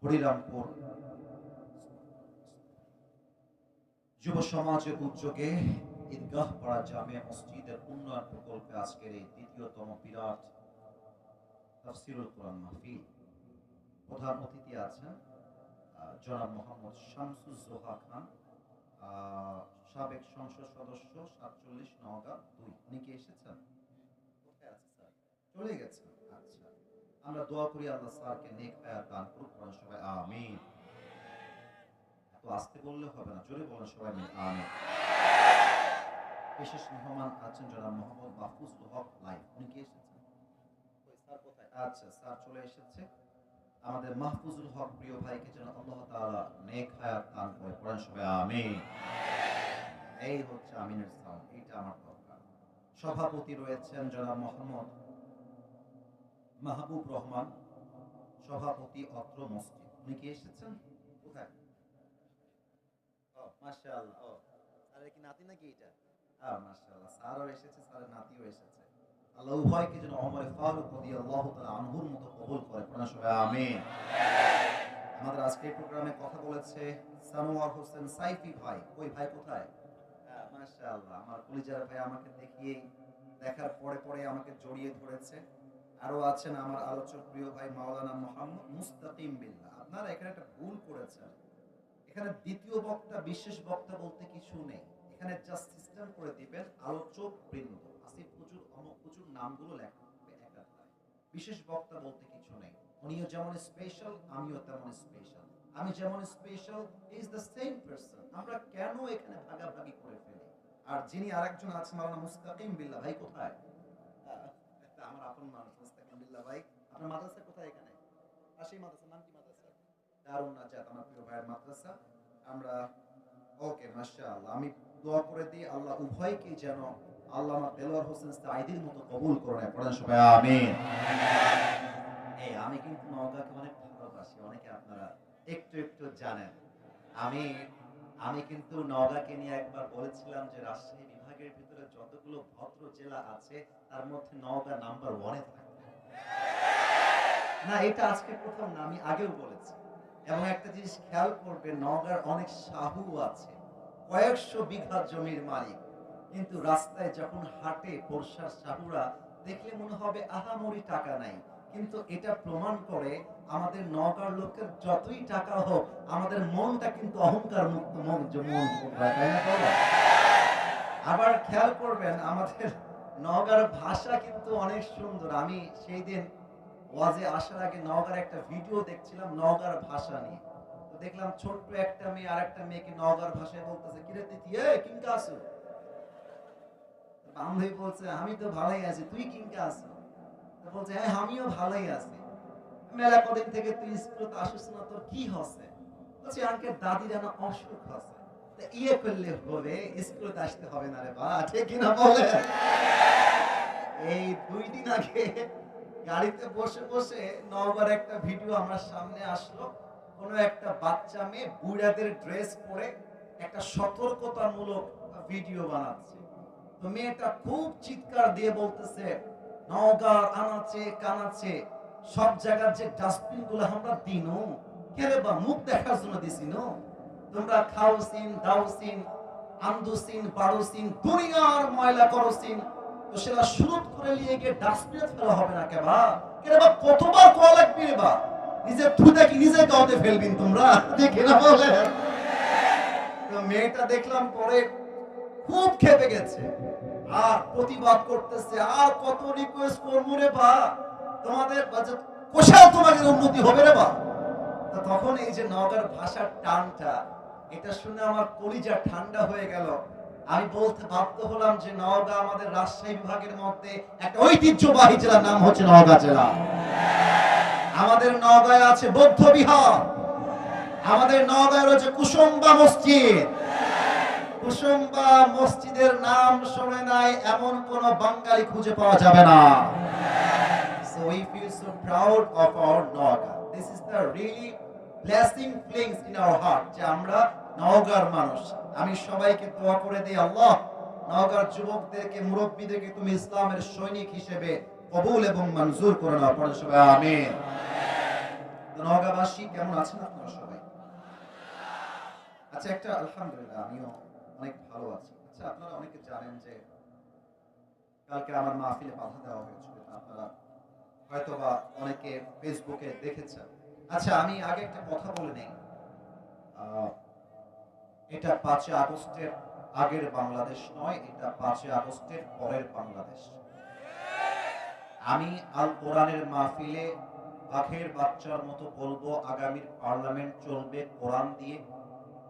হরিরামপুর যুব সমাজের উদ্যোগে ঈদগাহ পাড়া জামিয়া মসজিদের উন্নয়ন প্রকল্পে আজকের এই দ্বিতীয়তম বিরাট তাফসীরুল কোরআন মাহফিল। প্রধান অতিথি আছেন জনাব মোহাম্মদ শামসুজ্জোহা খান, সাবেক সংসদ সদস্য ৪৭ নওগাঁ ২। উনি কি এসেছেন? কোথায় আছে স্যার? চলে গেছেন। আচ্ছা, আমরা দোয়া করি আল্লাহ স্যারকে নেক হায়াত দান করুক। সবাই আমিন। এত আস্তে বললে হবে না, জোরে বলেন সবাই আমিন। বিশেষ মেহমান আছেন জনাব মোহাম্মদ মাহফুজুল হক লাইভ। উনি কি এসেছেন? স্যার কোথায়? আচ্ছা, স্যার চলে এসেছে। আমাদের মাহফুজুল হক প্রিয় ভাইকে যেন আল্লাহ তাআলা নেক হায়াত দান করে। পড়েন সবাই আমিন। এই হচ্ছে আমিনের সাউন্ড, এটা আমার দরকার। সভাপতি রয়েছেন জনাব মোহাম্মদ মাহবুব রহমান, সভাপতি অত্র মসজিদ। উনি কি এসেছেন? কোথায়? ও মাশাআল্লাহ। ও স্যারের কি নাতি নাকি এটা? মাশাআল্লাহ, স্যারও এসেছে, স্যারের নাতিও এসেছে। আল্লাহ উভয়কে যেন ওমর ফারুক রাদিয়াল্লাহু তাআলা আনহুর মতো কবুল করে। পড়েন সবাই আমিন। আমাদের আজকের প্রোগ্রামে কথা বলেছে সানোয়ার হোসেন সাইফি ভাই। ওই ভাই কোথায়? মাশাআল্লাহ, আমার কলিজার ভাই আমাকে দেখার পরে পরে আমাকে জড়িয়ে ধরেছে। আরো আছেন আমার আলোচক প্রিয় ভাই মাওলানা মোহাম্মদ মুস্তাকিম বিল্লাহ। আপনারা এখানে একটা ভুল করেছেন। এখানে দ্বিতীয় বক্তা বিশেষ বক্তা বলতে কিছু নেই। এখানে জাস্ট সিস্টেম করে দিবেন আলোচক বৃন্দ, আসিফ হুজুর, অমুক হুজুর নামগুলো লেখা হবে একাধারে। বিশেষ বক্তা বলতে কিছু নেই। উনিও যেমন স্পেশাল, আমিও তেমন স্পেশাল। আমি যেমন special, is the same person. আমরা কেন এখানে ভাগাভাগি করে ফেলি? আর যিনি আরেকজন আছেন মাওলানা মুস্তাকিম বিল্লাহ ভাই কোথায়? আমার আপন মানুষ মুস্তাকিম বিল্লাহ ভাই। আপনার মাদ্রাসা কোথায়? এখানে পাশেই মাদ্রাসা। নাম কি মাদ্রাসা? দারুন নাজাত, আমার প্রিয় ভাইয়ের মাদ্রাসা। আমরা ওকে মাশাআল্লাহ। আমি দোয়া করে দিই আল্লাহ উভয়কে যেন আল্লামা দেলোয়ার হোসেন সাঈদীর মতো কবুল করে। পড়েন সবাই আমিন। এই আমি কিন্তু নওগাঁকে অনেক ভালোবাসি, অনেকে আপনারা একটু একটু জানেন। আমি আমি কিন্তু নওগাঁকে নিয়ে একবার বলেছিলাম যে রাজশাহী বিভাগের ভিতরে যতগুলো ভদ্র জেলা আছে তার মধ্যে নওগাঁ নাম্বার 1-এ থাকবে। না, এটা আজকে প্রথম না, আমি আগেও বলেছি। এবং একটা জিনিস খেয়াল করবে, নওগাঁর অনেক সাহু আছে, কয়েকশো বিঘা জমির মালিক, কিন্তু রাস্তায় যখন হাঁটে বর্ষার সাহুরা দেখলে মনে হবে আহামরি টাকা নাই। কিন্তু এটা প্রমাণ করে আমাদের নওগাঁর লোকের যতই টাকা হোক, আমাদের মনটা কিন্তু অহংকার মুক্ত মন। তাই না বাবা? আবার খেয়াল করবেন আমাদের নওগাঁর ভাষা কিন্তু অনেক সুন্দর। আমি সেই দিন ওয়াজে আসার আগে নওগাঁর একটা ভিডিও দেখছিলাম নওগাঁর ভাষা নিয়ে। তো দেখলাম ছোট্ট একটা মেয়ে আর একটা মেয়েকে নওগাঁর ভাষায় বলতেছে, কিরে তিথি, কিংকা আছো? বান্ধবী বলছে, আমি তো ভালোই আছি, তুই কিংকা আছো? বলছে, হ্যাঁ আমিও ভালোই আছি। মেলা কদিন থেকে তুই স্কুলে আসিস না, তোর কি হচ্ছে? বলছে, আঙ্কেল দাদির না অসুখ হচ্ছে। ইয়ে করলে হবে, স্কুলে আসতে হবে না রে বা, ঠিক কিনা বলে? এই 2 দিন আগে গাড়িতে বসে বসে নওগাঁর একটা ভিডিও আমার সামনে আসলো। কোন একটা বাচ্চা মেয়ে বুড়াদের ড্রেস পরে একটা সতর্কতামূলক ভিডিও বানাচ্ছে। তো মেয়েটা খুব চিৎকার দিয়ে বলতেছে, নওগাঁর আনাচে কানাচে সব জায়গার যে ডাস্টবিন গুলো আমরা দিনো কেরে বা মুখ দেখার জন্য দিছিনো, তোমরা খাওসিন দাওসিন আন্দুসিন বাড়ুসিন দুনিয়ার ময়লা করসিন, তো সেটা শুরুত করে নিয়ে গিয়ে ডাস্টবিনে ফেলা হবে না কেবা? কেরে বা কতবার কোয়া লাগবে রে বা? নিজের থুটা কি নিজে গাওতে ফেলবিন তোমরা, দেখে না বলে? তো মেয়েটা দেখলাম পরে খুব খেপে গেছে আর প্রতিবাদ করতেছে, আর কত রিকোয়েস্ট করবো রে বা, তোমাদের কোষাল তোমাদের উন্নতি হবে রে বা। তখন এই যে নওগাঁর ভাষার টানটা, এটা শুনে আমার কলিজা ঠান্ডা হয়ে গেল। আমি বলতে বাধ্য হলাম যে নওগাঁ আমাদের রাজশাহী বিভাগের মধ্যে একটা ঐতিহ্যবাহী জেলার নাম হচ্ছে নওগাঁ জেলা। আমাদের নওগাঁয় আছে বৌদ্ধ বিহার, আমাদের নওগাঁয় রয়েছে কুসুম্বা মসজিদ। কুসুম্বা মসজিদের নাম শুনে নাই এমন কোন বাঙালি খুঁজে পাওয়া যাবে না। So we feel so proud of our Naga. This is the really blessing feelings in our heart যে আমরা নওগাঁর মানুষ। আমি সবাইকে দোয়া করে দিই, আল্লাহ নওগাঁর যুবকদেরকে, মুরব্বীদেরকে তুমি ইসলামের সৈনিক হিসেবে কবুল এবং মঞ্জুর করে নাও। পড়ে সবাই আমিন। নওগাঁবাসী কেমন আছেন আপনারা সবাই? আচ্ছা, একটা আলহামদুলিল্লাহ আমিও অনেক ভালো আছি। আচ্ছা, আপনারা অনেকে জানেন যে কালকে আমার মাহফিলে বাধা দেওয়া হয়েছিল, আপনারা হয়তোবা অনেকে ফেসবুকে দেখেছেন। আচ্ছা, আমি আগে একটা কথা বলে নেই। আহ, এটা 5 আগস্টের আগের বাংলাদেশ নয়, এটা 5 আগস্টের পরের বাংলাদেশ। আমি আল কোরআনের মাহফিলে বাঘের বাচ্চার মতো বলবো, আগামীর পার্লামেন্ট চলবে কোরআন দিয়ে,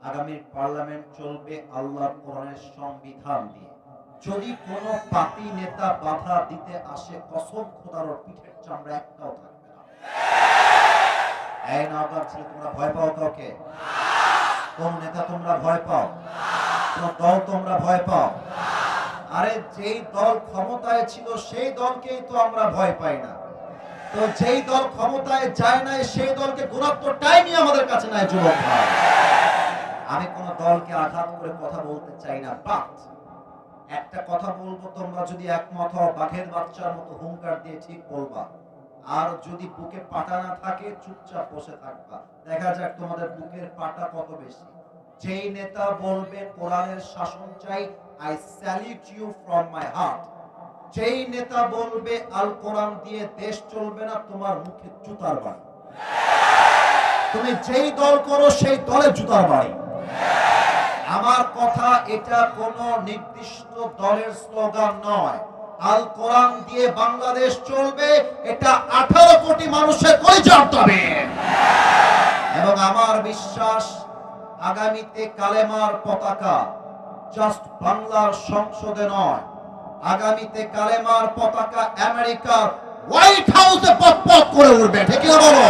আগামীর পার্লামেন্ট চলবে আল্লাহর কোরআনের সংবিধান দিয়ে। যদি কোনো পাপী নেতা বাধা দিতে আসে, কসম খোদার পিঠের চামড়া একটাও থাকবে না। এই নওগাঁর ছেলে, তোমরা ভয় পাও কাউকে? কোন নেতা তোমরা ভয় পাও? কোন দল তোমরা ভয় পাও? আরে যেই দল ক্ষমতায় ছিল সেই দলকেই তো আমরা ভয় পাই না। তো যেই দল ক্ষমতায় যায় না সেই দলকে গুরুত্বটাই নিয়ে আমাদের কাছে নাই যুবক ভাই। আমি কোন দলকে আঘাত করে কথা বলতে চাই না, বাট একটা কথা বলবো, তোমরা যদি একমত হও, বাঘের বাচ্চার মতো হুঙ্কার দিয়ে ঠিক বলবা। আর যদি বুকে পাটা না থাকে, চুপচাপ বসে থাকবা। দেখা যাক তোমাদের বুকের পাটা কত বেশি। যেই নেতা বলবে কোরআনের শাসন চাই, I salute you from my heart. যেই নেতা বলবে আল কোরআন দিয়ে দেশ চলবে না, তোমার মুখে জুতার বাড়ি। তুমি যেই দল করো সেই দলে জুতার বাড়ি। আমার কথা, এটা কোনো নির্দিষ্ট দলের স্লোগান নয়। আল কোরআন দিয়ে বাংলাদেশ চলবে, এটা 18 কোটি মানুষের পরিচয় হবে। এবং আমার বিশ্বাস, আগামীতে কালেমার পতাকা জাস্ট বাংলার সংসদে নয়, আগামীতে কালেমার পতাকা আমেরিকার হোয়াইট হাউসে পথ করে উঠবে। ঠিক না বলো?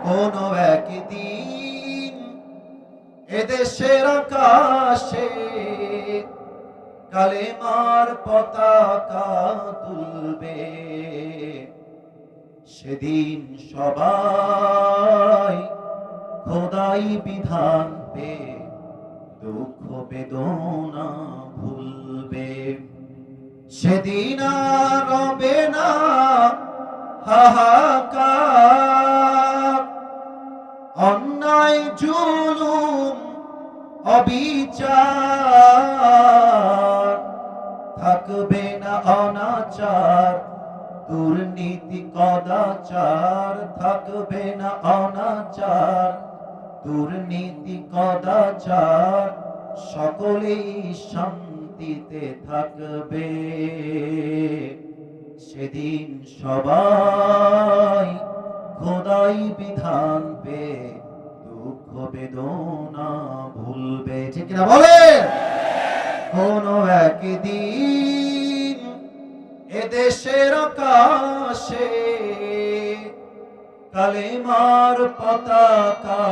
কোন একদিন এদেশের আকাশে কালেমার পতাকা তুলবে, সেদিন সবাই খোদাই বিধান পে দুঃখ বেদনা ভুলবে। সেদিন আর রবে না হাহাকার, অন্যায় জুলুম অবিচার, থাকবে না অনাচার দুর্নীতি কদাচার, থাকবে না অনাচার দুর্নীতি কদাচার, সকলেই শান্তিতে থাকবে। সেদিন সবাই খোদাই বিধান পে দুঃখ বেদনা ভুলবে। ঠিক না বলে? কোন একদিন এদেশের আকাশে কালেমার পতাকা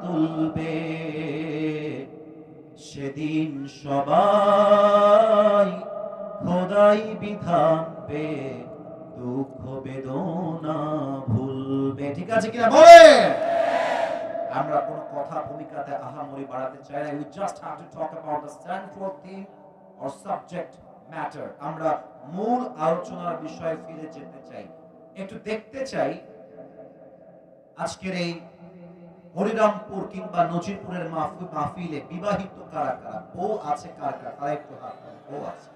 তুলবে, সেদিন সবাই খোদাই বিধান পে দুঃখ বেদনা ভুলবে। ঠিক আছে কিনা বলে? আমরা কোন কথা ভূমিকাতে আহামরি বাড়াতে চাই না। We just have to talk about the central theme or subject matter. আমরা মূল আলোচনার বিষয়ে ফিরে যেতে চাই। একটু দেখতে চাই আজকের এই হরিরামপুর কিংবা নজিরপুরের মাহফিলে বিবাহিত কারা কারা, বউ আছে কার কার, তারা একটু হাত তোলেন। বউ আছে?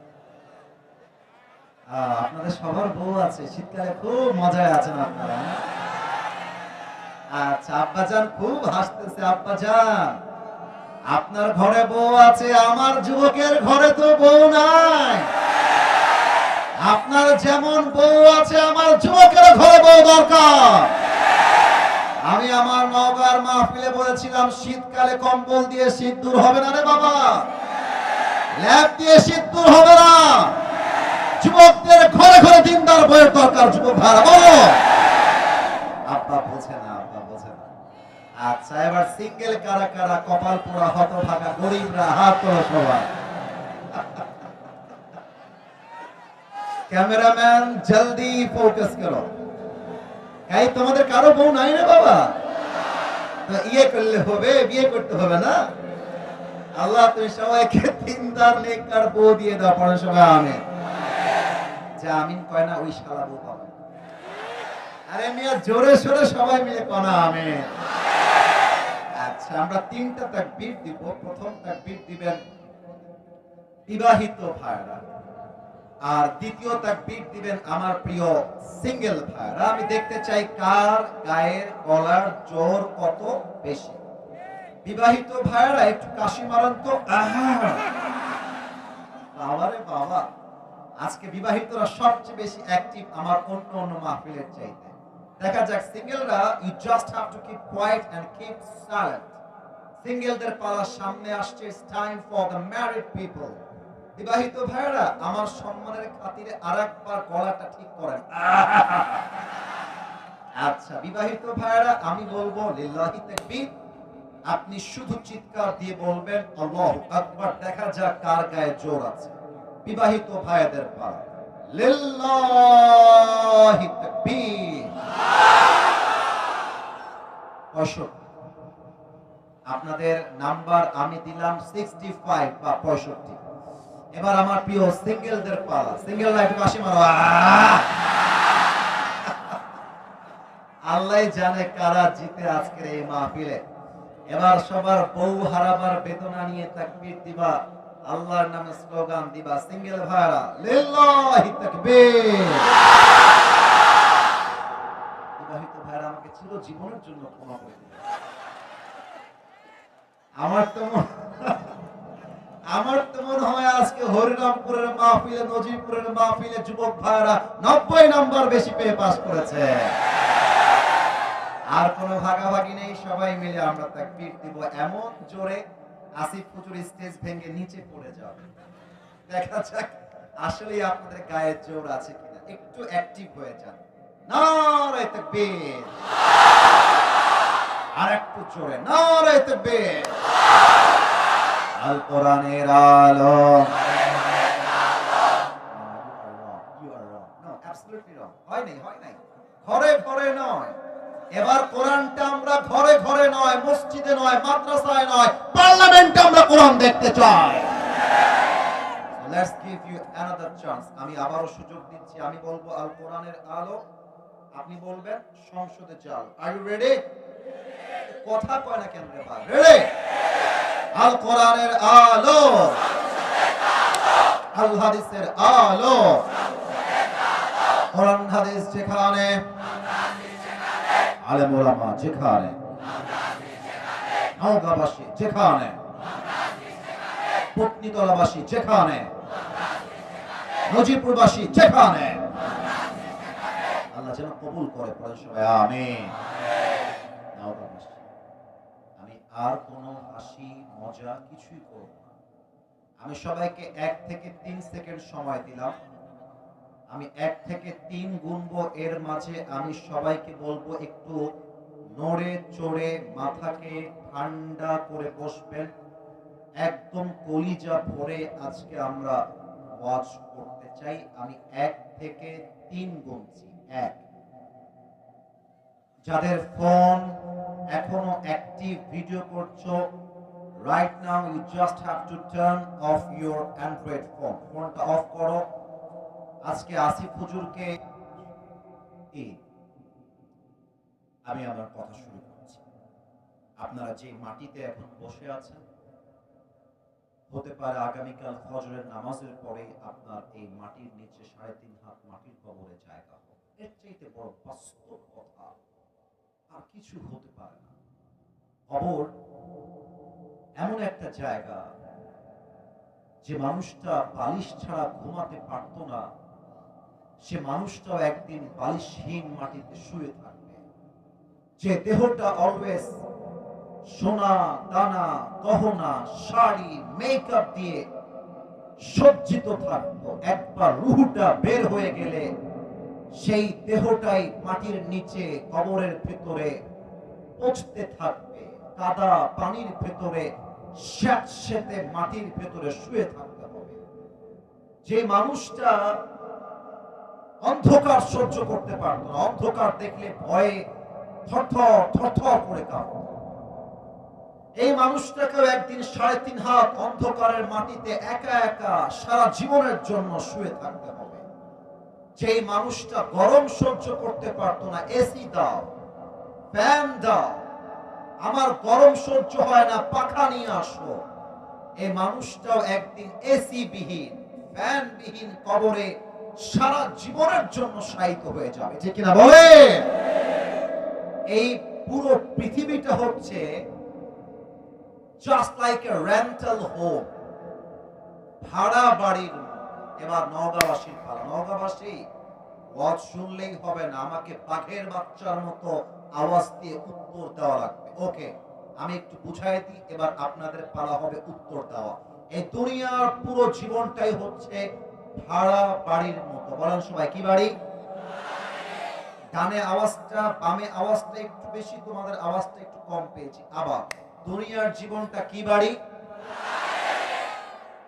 আপনাদের সবার বউ আছে। শীতকালে খুব মজায় আছেন আপনারা। আচ্ছা, আব্বাজান খুব হাসতেছে। আব্বাজান, আপনার ঘরে বউ আছে, আমার যুবকের ঘরে তো বউ নাই। আপনার যেমন বউ আছে, আমার যুবকের ঘরে বউ দরকার। আমি আমার নওগাঁর মাহফিলে বলেছিলাম, শীতকালে কম্বল দিয়ে শীত দূর হবে না রে বাবা, ল্যাপ দিয়ে শীত দূর হবে না। যুবকদের ঘরে ঘরে দিনদার বউয়ের দরকার। যুবক ভাড়া বলো। আব্বা বোঝে না, আব্বা বোঝে না। আচ্ছা, এবার সিঙ্গেল কারা কারা, কপাল পোড়া হতভাগা গরিবরা হাত তোলো সবাই। ক্যামেরাম্যান জলদি ফোকাস করো। এই তোমাদের কারো বউ নাই রে বাবা? ইয়ে করলে হবে, বিয়ে করতে হবে না? আল্লাহ তুমি সবাইকে দিনদার নেককার বউ দিয়ে দাও। পড়ো সবাই আমিন। যে আমিন কয় না ওই শালা বউ পাবে। আরে মিয়া জোরে সোরে সবাই মিলে কোনা আমিন। আচ্ছা আমরা তিনটা তাকবীর দিব। প্রথম তাকবীর দিবেন বিবাহিত ভাইরা, আর দ্বিতীয় তাকবীর দিবেন আমার প্রিয় সিঙ্গেল ভাইরা। আমি দেখতে চাই কার গায়ের গলার জোর কত বেশি। বিবাহিত ভাইরা একটু কাশি মারান তো। বাবারে বাবা, আজকে বিবাহিতরা সবচেয়ে বেশি অ্যাক্টিভ আমার অন্য অন্য মাহফিলের চাইতে। দেখা যাক সিঙ্গেলরা, you just have to keep quiet and keep silent. সিঙ্গেলদের পালা সামনে আসছে, it's time for the married people. বিবাহিত ভাইরা আমার সম্মানের খাতিরে আরেকবার গলাটা ঠিক করেন। আচ্ছা বিবাহিত ভাইরা আমি বলবো লিল্লাহি তাকবীর, আপনি শুধু চিৎকার দিয়ে বলবেন আল্লাহু আকবার। দেখা যাক কার গায়ে জোর আছে। বিবাহিত ভাইদের পালা, লিল্লাহি তাকবীর। 65 আপনাদের নাম্বার আমি দিলাম 65 বা 65। এবার আমার প্রিয় সিঙ্গেলদের পালা। সিঙ্গেলরা একটু কাশি মারো। আল্লাহ জানে কারা জিতে আজকের এই মাহফিলে। এবার সবার বউ হারাবার বেদনা নিয়ে তাকবীর দিবা, আল্লাহর নামে স্লোগান দিবা। সিঙ্গেল ভাইরা লিল্লাহি তাকবীর। বিবাহিত ভাইরা আমাকে চির জীবনের জন্য ক্ষমা করে দিন। আমার তো মনে হয় আজকে হরিরামপুরের মাহফিলে, নজিরপুরের মাহফিলে যুবক ভাইরা 90 নাম্বার বেশি পেয়ে পাস করেছে। আর কোনো ভাগাভাগি নেই, সবাই মিলে আমরা তাকবীর দিব এমন জোরে আসিফ হুজুর স্টেজ ভেঙে নিচে পড়ে যাবে। দেখা যাক আসলে আপনাদের গায়ে জোর আছে কিনা। একটু অ্যাক্টিভ হয়ে যান। নারে তাকবীর। আর একটু জোরে নারে তাকবীর। আল কোরআনের আলো। You are wrong. No, absolutely wrong. হয় নাই। ঘরে ঘরে নয়। এবার কোরআনটা আমরা ঘরে ঘরে নয়, মসজিদে নয়, মাদ্রাসায় নয়, পার্লামেন্টে আমরা কোরআন দেখতে চাই। Let's give you another chance. আমি আবারও সুযোগ দিচ্ছি। আমি বলবো আল কোরআনের আলো, আপনি বলবেন সংসদে চাল। Are you ready? কথা কয় না কেন রে ভাই? Ready? আল কোরআনের আলো, আল হাদিসের আলো। কোরআন হাদিস যেখানে, আলেম ওলামা যেখানে, নওগাঁবাসী যেখানে, পত্নীতলাবাসী যেখানে, নজিরপুরবাসী যেখানে, আল্লাহ যেন কবুল করে। পড়েন সবাই আমিন। নওগাঁবাসী, আমি আর কোনো হাসি মজা কিছুই করব না। আমি সবাইকে 1 থেকে 3 সেকেন্ড সময় দিলাম। আমি 1 থেকে 3 গুনবো। এর মাঝে আমি সবাইকে বলবো একটু নড়ে চড়ে মাথাকে ঠান্ডা করে বসবেন। একদম কলিজা ভরে আজকে আমরা ওয়াজ করতে চাই। আমি 1 থেকে 3 গুনছি। 1, যাদের ফোন এখনো অ্যাক্টিভ ভিডিও করছো, right now you just have to turn off your Android phone. ফোনটা অফ করো। আজকে আসিফ হুজুরকে আমি আমার কথা শুরু করছি। আপনারা যে মাটিতে এখন বসে আছেন, হতে পারে আগামীকাল ফজরের নামাজের পরে আপনার এই মাটির নিচে 3.5 হাত মাটির কবরে জায়গা হবে। এর চাইতে বড় বাস্তব কথা আর কিছু হতে পারে না। কবর এমন একটা জায়গা, যে মানুষটা বালিশ ছাড়া ঘুমাতে পারতো না, সে মানুষটাও একদিন বালিশহীন মাটিতে শুয়ে থাকবে। যে দেহটা অলওয়েজ সোনা দানা গহনা শাড়ি মেকআপ দিয়ে সজ্জিত থাকতো, একবার রুহটা বের হয়ে গেলে সেই দেহটাই মাটির নিচে কবরের ভেতরে পচতে থাকবে, কাদা পানির ভেতরে স্যাঁতসেঁতে মাটির ভেতরে শুয়ে থাকতে হবে। যে মানুষটা অন্ধকার সহ্য করতে পারত না, অন্ধকার দেখলে ভয়ে থরথর থরথর করে কাঁপত, এই মানুষটাকেও একদিন 3.5 হাত অন্ধকারের মাটিতে একা একা সারা জীবনের জন্য শুয়ে থাকতে হবে। যে মানুষটা গরম সহ্য করতে পারতো না, এসি দাও, ফ্যান দাও, আমার গরম সহ্য হয় না, পাখা নিয়ে আসো, এই মানুষটাও একদিন এসি বিহীন, ফ্যান বিহীন কবরে সারা জীবনের জন্য শায়িত হয়ে যাবে, ঠিক কিনা বলে? এই পুরো পৃথিবীটা হচ্ছে just like a rental home, ভাড়া বাড়ির। এবার নওগাঁবাসীর পালা। নওগাঁবাসী, ওয়াজ শুনলেই হবে না, আমাকে বাঘের বাচ্চার মতো আওয়াজ দিয়ে উত্তর দেওয়া লাগবে। ওকে, আমি একটু বুঝাই দিই, এবার আপনাদের পালা হবে উত্তর দেওয়া। এই দুনিয়ার পুরো জীবনটাই হচ্ছে ভাড়া বাড়ির মতো। বলেন সবাই, কি বাড়ি? ডানে আওয়াজটা, বামে আওয়াজটা একটু বেশি, তোমাদের আওয়াজটা একটু কম পেয়েছি। আবার, দুনিয়ার জীবনটা কি বাড়ি?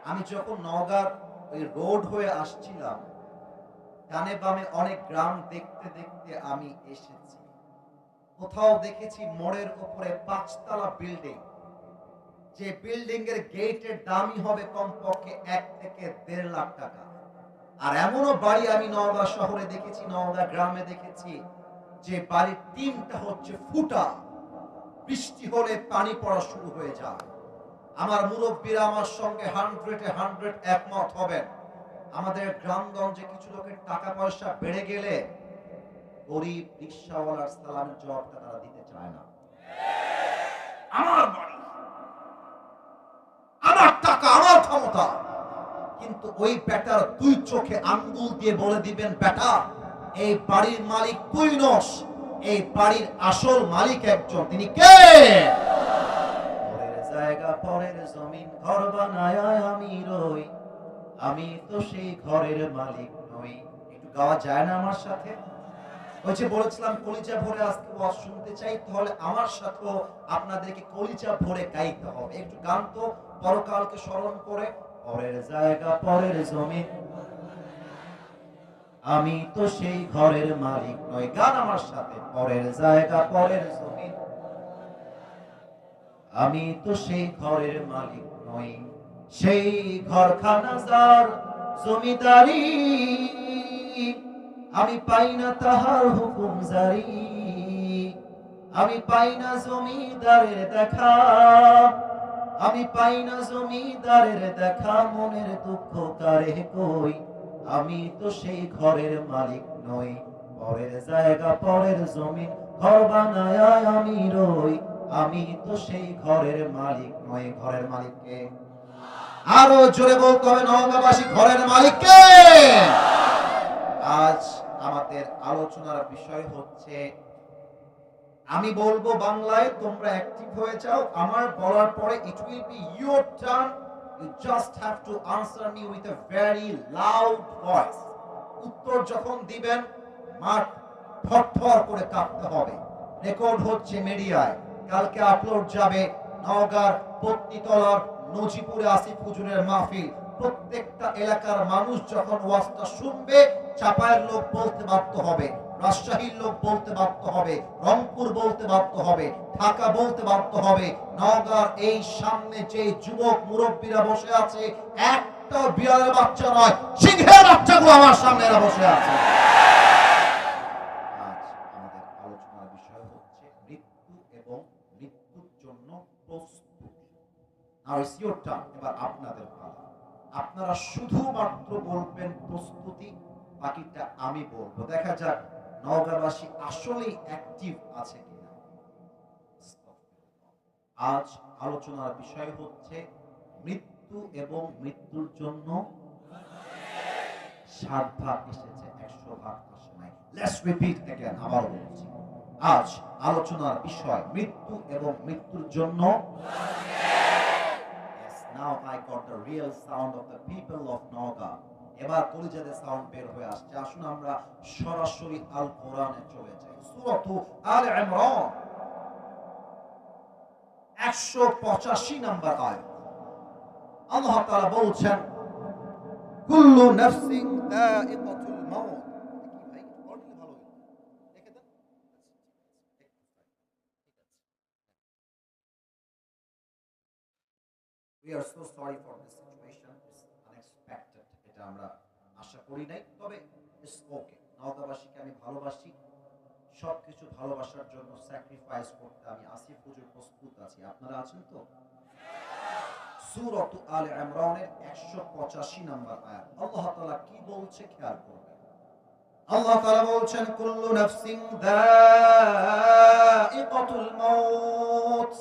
আমি যখন নওগাঁর ওই রোড হয়ে আসছিলাম, ডানে বামে অনেক গ্রাম দেখতে দেখতে আমি এসেছি। কোথাও দেখেছি মোড়ের উপরে 5 তলা বিল্ডিং, যে বিল্ডিং এর গেটের দামই হবে কমপক্ষে 1 থেকে 1.5 লাখ টাকা। আর এমনও বাড়ি আমি নওগাঁ শহরে দেখেছি, নওগাঁ গ্রামে দেখেছি, যে বাড়ির টিনটা হচ্ছে ফুটা, বৃষ্টি হলে পানি পড়া শুরু হয়ে যায়। আমার মুরব্বীরা আমার সঙ্গে 100-100 একমত হবেন। আমাদের গ্রামগঞ্জে কিছু লোকের টাকা পয়সা বেড়ে গেলে গরিব রিকশাওয়ালার সালামের জবাবটা তারা দিতে চায় না। আমার বাড়ি, আমার টাকা, আমার ক্ষমতা। কিন্তু ওই বেটার 2 চোখে আঙ্গুল দিয়ে বলে দিবেন, বেটা, এই বাড়ির মালিক তুই নস, এই বাড়ির আসল মালিক একজন, তিনি কে? পরের জায়গা, পরের জমিন, ঘর বানায় আমি রই, আমি তো সেই ঘরের মালিক নই। একটু গাওয়া যায় না আমার সাথে? ওই যে বলেছিলাম কলিজা ভরে আজকে ওয়াজ শুনতে চাই, তাহলে আমার সাথেও আপনাদেরকে কলিজা ভরে গাইতে হবে। একটু গান তো, পরকালকে স্মরণ করে। পরের জায়গা, পরের জমি, আমি তো সেই ঘরের মালিক নই। গান আমার সাথে। পরের জায়গা, পরের জমি, আমি তো সেই ঘরের মালিক নই। সেই ঘরখানা যার জমিদারি, আমি পাই না তাহার হুকুম জারি, আমি পাই না জমিদারের দেখা, আমি পাই না জমিদারের দেখা, মনের দুঃখ কারে কই, আমি তো সেই ঘরের মালিক নই। পরের জায়গা, পরের জমিন, ঘর বানায় আমি রই, আমি তো সেই ঘরের মালিক নই। ঘরের মালিককে আরো জোরে বলতে হবে, নওগাঁবাসী, ঘরের মালিককে। আজ আমাদের আলোচনার বিষয় হচ্ছে, আমি বলবো বাংলায়, তোমরা অ্যাক্টিভ হয়ে যাও। আমার বলার পরে it will be your turn, you just have to answer me with a very loud voice. উত্তর যখন দিবেন, মাঠ থরথর করে কাঁপতে হবে। রেকর্ড হচ্ছে মিডিয়ায়, কালকে আপলোড যাবে। নওগাঁর পত্নীতলার নজিপুরে আসিফ হুজুরের মাহফিল। প্রত্যেকটা এলাকার মানুষ যখন ওয়াজটা শুনবে, চাপায়ের লোক বলতে বাধ্য হবে, রাজশাহীর লোক বলতে বাধ্য হবে, রংপুর বলতে বাধ্য হবে, ঢাকা বলতে বাধ্য হবে, নওগাঁর এই সামনে যে যুবক মুরব্বীরা বসে আছে, একটা বিড়ালের বাচ্চা নয়, সিংহের বাচ্চাগুলো আমার সামনে এরা বসে আছে। আজ আমাদের আলোচনার বিষয় হচ্ছে মৃত্যু এবং মৃত্যুর জন্য প্রস্তুতি। নাও ইটস ইওর টার্ন, এবার আপনাদের পালা। আপনারা শুধুমাত্র বলবেন প্রস্তুতি, বাকিটা আমি বলবো। দেখা যাক নওগাঁবাসী আসলেই অ্যাক্টিভ আছে কিনা। আজ আলোচনার বিষয় হচ্ছে মৃত্যু এবং মৃত্যুর জন্য 60 ভাগ এসেছে, 100 ভাগ আসে নাই। লেটস রিপিট अगेन, আবার বলছি। আজ আলোচনার বিষয় মৃত্যু এবং মৃত্যুর জন্য। Yes, now I got the real sound of the people of Noga. এবার কলিজাদের সাউন্ড বের হয়ে আসছে। আসুন আমরা সরাসরি আল কোরআনে চলে যাই। সূরা আলে ইমরান 185 নম্বর আয়াত। আল্লাহ তাআলা বলছেন, কুল্লু নাফসিন যায়িকাতুল মাউত। কি ভাই, পড়লে ভালো হতো, রেখে দেন। We are so sorry for this situation. It's unexpected. এটা আমরা আশা করি নাই, তবে ইটস ওকে। নওগাঁবাসীকে আমি ভালোবাসি, সবকিছু ভালোবাসার জন্য স্যাক্রিফাইস করতে আমি আসিফ হুজুর প্রস্তুত আছি। আপনারা আছেন তো? সূরাত আলে ইমরানের 185 নম্বর আয়াত আল্লাহ তাআলা কি বলছে খেয়াল করবেন। আল্লাহ তাআলা বলছেন, কুল্লু নাফসিন যায়িকাতুল মাউত,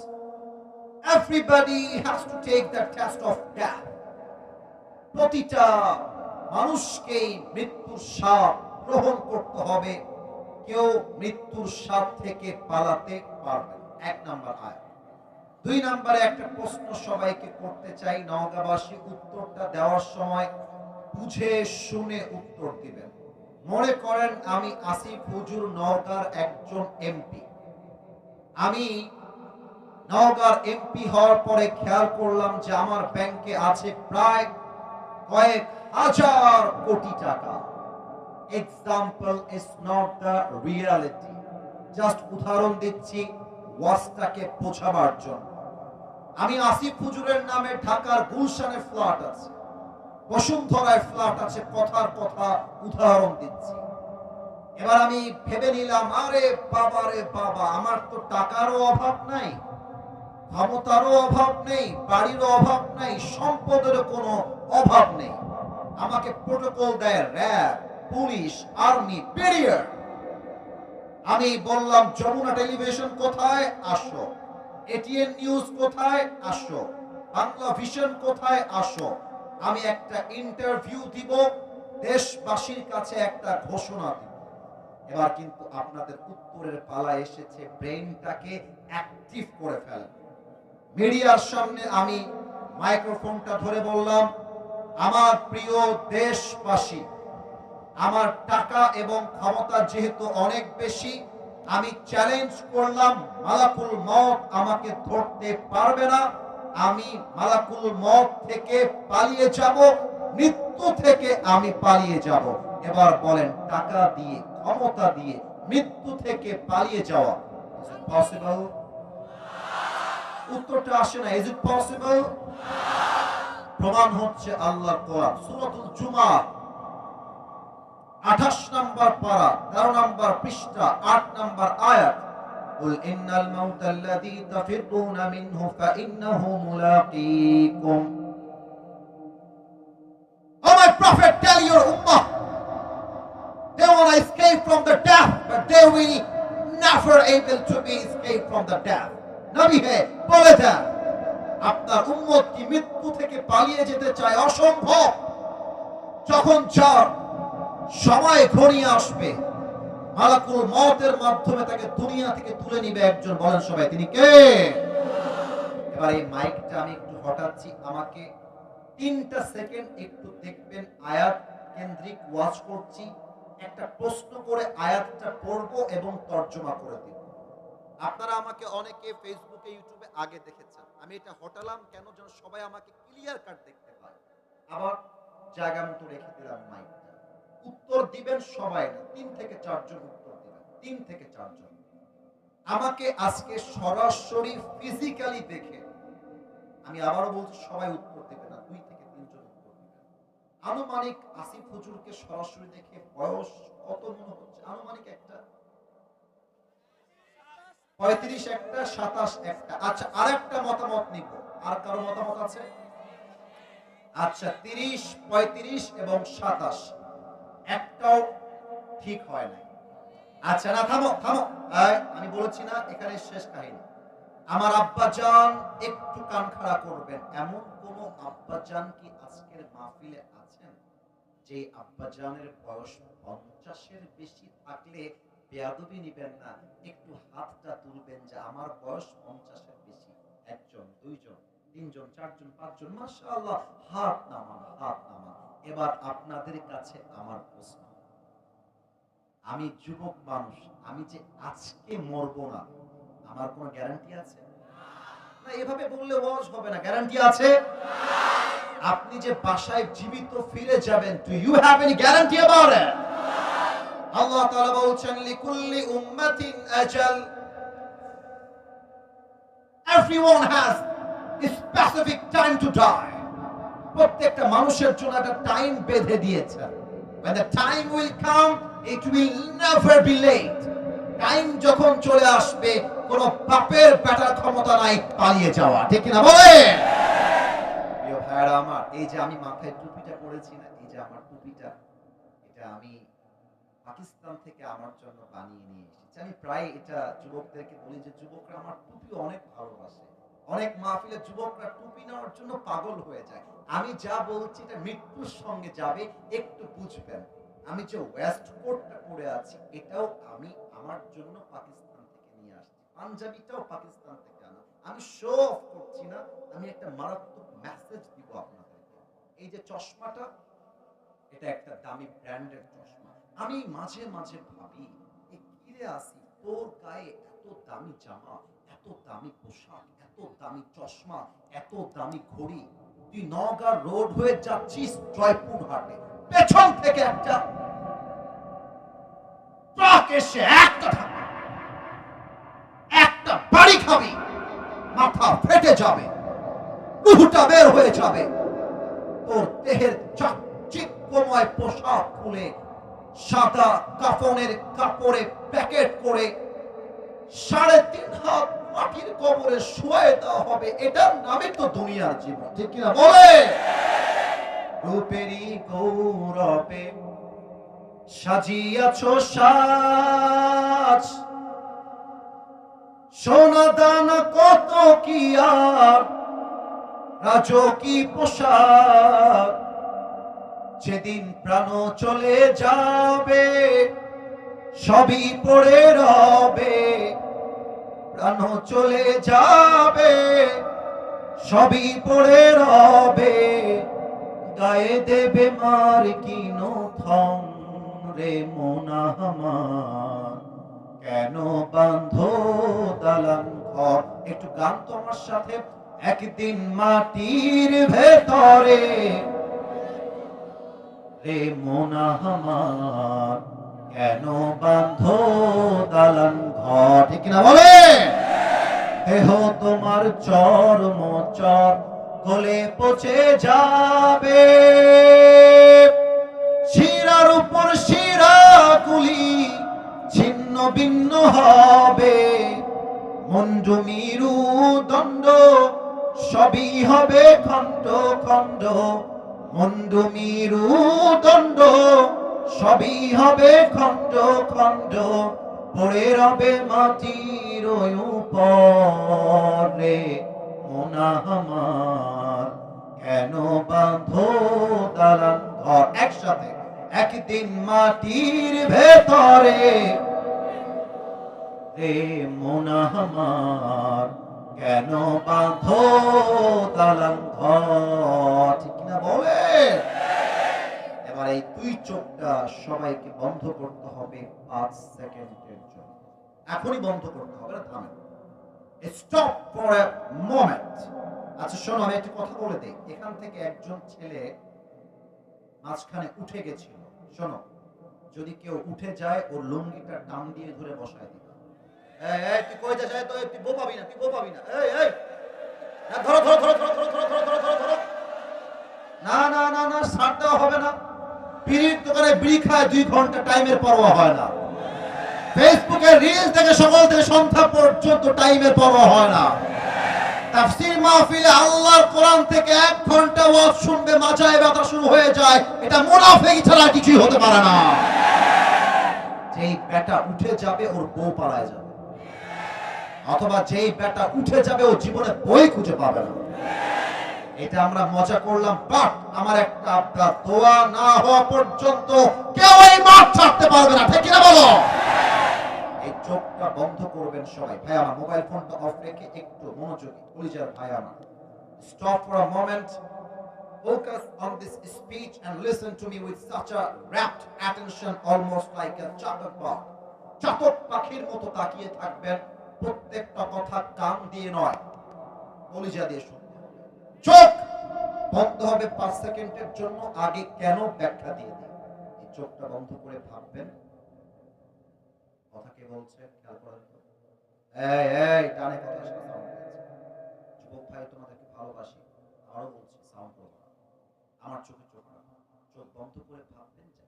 everybody has to take the test of death. প্রতিটা মানুষকেই মৃত্যুর স্বাদ গ্রহণ করতে হবে, কেউ মৃত্যুর স্বাদ থেকে পালাতে পারবে না। 1 নাম্বার আয়াত। 2 নম্বরে একটা প্রশ্ন সবাইকে করতে চাই, নওগাঁবাসী উত্তরটা দেওয়ার সময় বুঝে শুনে উত্তর দিবেন। মনে করেন আমি আসিফ হুজুর নওগাঁর একজন এমপি। আমি নওগাঁর এমপি হওয়ার পরে খেয়াল করলাম যে আমার ব্যাংকে আছে প্রায় কয়েক হাজার কোটি টাকা। Example is not the reality, just উদাহরণ দিচ্ছি ওয়াজটাকে বোঝাবার জন্য। আমি আসিফ হুজুরের নামে ঢাকার গুলশানে ফ্ল্যাট আছে, বসুন্ধরায় ফ্ল্যাট আছে, কথার কথা উদাহরণ দিচ্ছি। এবার আমি ভেবে নিলাম, আরে বাবা রে বাবা, আমার তো টাকারও অভাব নাই, ক্ষমতারও অভাব নেই, বাড়িরও অভাব নাই, সম্পদেরও কোনো অভাব নেই। আমাকে প্রোটোকল দেয় র্যাব, পুলিশ, আর্মি, পিরিয়ড। আমি বললাম যমুনা টেলিভিশন কোথায়, আসো। এটিএন নিউজ কোথায়, আসো। বাংলা ভিশন কোথায়, আসো। আমি একটা ইন্টারভিউ দিব, দেশবাসীর কাছে একটা ঘোষণা দিব। এবার কিন্তু আপনাদের উত্তরের পালা এসেছে, ব্রেইনটাকে অ্যাক্টিভ করে ফেলেন। মিডিয়ার সামনে আমি মাইক্রোফোনটা ধরে বললাম, আমার প্রিয় দেশবাসী, আমার টাকা এবং ক্ষমতা যেহেতু অনেক বেশি, আমি চ্যালেঞ্জ করলাম মালাকুল মউত আমাকে ধরতে পারবে না। আমি মালাকুল মউত থেকে পালিয়ে যাব, মৃত্যু থেকে আমি পালিয়ে যাব। এবার বলেন, টাকা দিয়ে, ক্ষমতা দিয়ে মৃত্যু থেকে পালিয়ে যাওয়া ইজ ইট পসিবল? উত্তরটা আসে না, ইজ ইট পসিবল? প্রমাণ হচ্ছে আল্লাহর কোরআন, সূরাতুল জুমা 28 নম্বর পারা 13 নম্বর পৃষ্ঠা 8 নম্বর আয়াত। কুল ইন্নাল মাউতাল্লাযী তাফিরুনা মিনহু ফাইন্নাহু মুলাকীকুম। Oh my prophet, tell your ummah they want to escape from the death, but they will never able to be escape from the death. নবী হে বলে দেন, আপনার উম্মত কি মৃত্যু থেকে পালিয়ে যেতে চায়? অসম্ভব। যখন যার সময় ঘনিয়ে আসবে, মালাকুল মউতের মাধ্যমে তাকে দুনিয়া থেকে তুলে নিবে একজন। বলেন সবাই, তিনি কে? এবার এই মাইকটা আমি একটু হটাচ্ছি, আমাকে 3টা সেকেন্ড একটু দেখবেন। আয়াত কেন্দ্রিক ওয়াজ করছি, একটা প্রশ্ন করে আয়াতটা পড়বো এবং তর্জমা করে দিব। আপনারা আমাকে অনেকে ফেসবুকে, ইউটিউবে আগে দেখেছেন। আমি এটা হটালাম কেন, যেন সবাই আমাকে ক্লিয়ার কাট দেখতে পায়। আবার জায়গা মতো রেখে দিলাম মাইকটা। উত্তর দিবেন সবাই না, 3 থেকে 4 জন উত্তর দিবেন, 3 থেকে 4 জন। আমাকে আজকে সরাসরি ফিজিক্যালি দেখে, আমি আবারও বলছি সবাই উত্তর দিবে না, 2 থেকে 3 জন উত্তর দিবেন। আনুমানিক আসিফ হুজুরকে সরাসরি দেখে বয়স কত মনে হচ্ছে? আনুমানিক একটা 35, একটা 27, একটা। আচ্ছা, আরেকটা মতামত নিব। আর কারো মতামত আছে? আচ্ছা, 30, 35 এবং 27, একটাও ঠিক হয় নাই। আচ্ছা, না, থামো থামো, আমি বলেছি না এখানে শেষ কাহিনী। আমার আব্বাজান একটু কান খাড়া করবেন। এমন কোন আব্বাজান কি আজকের মাহফিলে আছেন যে আব্বাজানের বয়স 50-এর বেশি থাকলে বেয়াদবি নিবেন না, একটু হাতটা তুলবেন যে আমার বয়স 50-এর বেশি? 1 জন, 2 জন, 3 জন, 4 জন, 5 জন, মাশাআল্লাহ, হাত নামান, হাত নামান। এবার আপনাদের কাছে আমার প্রশ্ন, আমি যুবক মানুষ, আমি যে আজকে মরবো না, আমার কোনো গ্যারান্টি আছে? না, এভাবে বললে ওয়াজ হবে না। গ্যারান্টি আছে? আপনি যে বাসায় জীবিত ফিরে যাবেন, do you have any guarantee about it? Allah তাআলা বলছেন, লিকুল্লি উম্মাতিন আজাল, everyone has a specific time to die. প্রত্যেকটা মানুষের জন্য একটা টাইম বেঁধে দিয়েছেন। When the time will come, it will never be late. Time যখন চলে আসবে, কোন বাপের বেটার ক্ষমতা নাই পালিয়ে যাওয়া, ঠিক কিনা বলে? প্রিয় ভাইরা আমার, এই যে আমি মাথায় টুপিটা পরেছি না, এই যে আমার টুপিটা, এটা আমি পাকিস্তান থেকে আমার জন্য বানিয়ে নিয়ে এসেছি। আমি প্রায় এটা যুবকদেরকে বলি যে যুবকরা আমার টুপি অনেক ভালোবাসে। অনেক মাহফিলে যুবকরা টুপি নেওয়ার জন্য পাগল হয়ে যায়। আমি যা বলছি এটা মৃত্যুর সঙ্গে যাবে, একটু বুঝবেন। আমি যে ওয়েস্ট কোটটা পরে আছি এটাও আমি আমার জন্য পাকিস্তান থেকে নিয়ে আসছি। পাঞ্জাবিটাও পাকিস্তান থেকে আনা। আমি শো অফ করছি না, আমি একটা মারাত্মক মেসেজ দিব আপনাদেরকে। এই যে চশমাটা, এটা একটা দামি ব্র্যান্ডের চশমা। আমি মাঝে মাঝে ভাবি, কিরে আসি, তোর গায়ে এত দামি জামা, এত দামি পোশাক, এত দামি চশমা, এত দামি ঘড়ি, তুই নওগাঁ রোড হয়ে যাচ্ছিস জয়পুর হাটে, পেছন থেকে একটা ট্রাক এসে একটা বাড়ি খাবি, মাথা ফেটে যাবে, রুহটা বের হয়ে যাবে। তোর দেহের চাকচিক্যময় পোশাক খুলে সাদা কাফনের কাপড়ে প্যাকেট করে ৩.৫ হাত মাটির কবরে শুয়ে দেওয়া হবে। এটার নামে তো দুনিয়ার জীবন, ঠিক কিনা বলে? রূপেরই গৌরবে সাজিয়াছ সাজ, সোনা দানা কত কি আর রাজকী পোশাক, যেদিন প্রাণ চলে যাবে সবই পড়ে রবে, প্রাণ চলে যাবে সবই পড়ে রবে, গায়ে দেবে মার কিন থং রে মোনা আমার, কেন বাঁধো দালান ঘর। একটু গান তো আমার সাথে। একদিন মাটির ভেতরে রে মোনা আমার, কেন বাঁধো দালান ঘর, ঠিক কিনা বলে? দেহ তোমার চর্ম চর গলে পচে যাবে, শিরার উপর শিরাগুলি ছিন্ন ভিন্ন হবে, মন্ডু মিরু দণ্ড সবই হবে খণ্ড খণ্ড, মন্ডু মিরু দণ্ড সবই হবে খণ্ড খণ্ড, পড়ে রবে মাটির উপরে মোনা আমার, কেন বাঁধো দালান ঘর। একসাথে, একদিন মাটির ভেতরে রে মোনা আমার, কেন বাঁধো দালান ঘর, ঠিক কিনা বলে? এবার এই দুই চোখটা সবাইকে বন্ধ করতে হবে ৫ সেকেন্ডের জন্য। এখনই বন্ধ করতে হবে না, থামেন। Stop for a moment. আচ্ছা শোনো, আমি একটা কথা বলে দেই। এখান থেকে একজন ছেলে মাঝখানে উঠে গেছিল। শোনো, যদি কেউ উঠে যায় ওর লুঙ্গিটা টান দিয়ে ধরে বসায় দিবে। এই এই তুই কই যাস? তো তুই বউ পাবি না, তুই বউ পাবি না। এই এই না, ধরো ধরো ধরো ধরো ধরো ধরো ধরো ধরো ধরো। না না না না, ছাড় দেওয়া হবে না। বিড়ির দোকানে বিড়ি খায় ২ ঘন্টা, টাইমের পরোয়া হয় না। ফেসবুকে রিলস থেকে সকাল থেকে সন্ধ্যা পর্যন্ত টাইমের পরোয়া হয় না। তাফসীর মাহফিলে আল্লাহর কোরআন থেকে ১ ঘন্টা ওয়াজ শুনবে, মাজায় ব্যথা শুরু হয়ে যায়। এটা মুনাফিক ছাড়া কিছুই হতে পারে না। যেই বেটা উঠে যাবে ওর বউ পালায় যাবে, অথবা যেই বেটা উঠে যাবে ও জীবনে বই খুঁজে পাবে না। এটা আমরা মজা করলাম, বাট আমার একটা আবদার, দোয়া না হওয়া পর্যন্ত কেউ এই মাঠ ছাড়তে পারবে না, ঠিক কিনা বলো? এই চোখটা বন্ধ করবেন সবাই। ভাই আমার মোবাইল ফোনটা অফ রেখে একটু মনোযোগী কলিজার ভাই আমার, stop for a moment, focus on this speech and listen to me with such a rapt attention, almost like a চাতক bird. চাতক পাখির মতো তাকিয়ে থাকবেন। প্রত্যেকটা কথা কান দিয়ে নয়, কলিজা দিয়ে শুনতে হবে। চোখ বন্ধ হবে ৫ সেকেন্ডের জন্য। আগে কেন ব্যাখ্যা দিয়ে দিই। এই চোখটা বন্ধ করে ভাববেন কথা কে বলছে, খেয়াল করেন তো। এই এই কানে কথা আসলে সাউন্ড হয়েছে। যুবক ভাই তোমাদেরকে ভালোবাসি, আরো বলছি সাউন্ড করো না। আমার চোখে চোখ রাখো। চোখ বন্ধ করে ভাববেন যে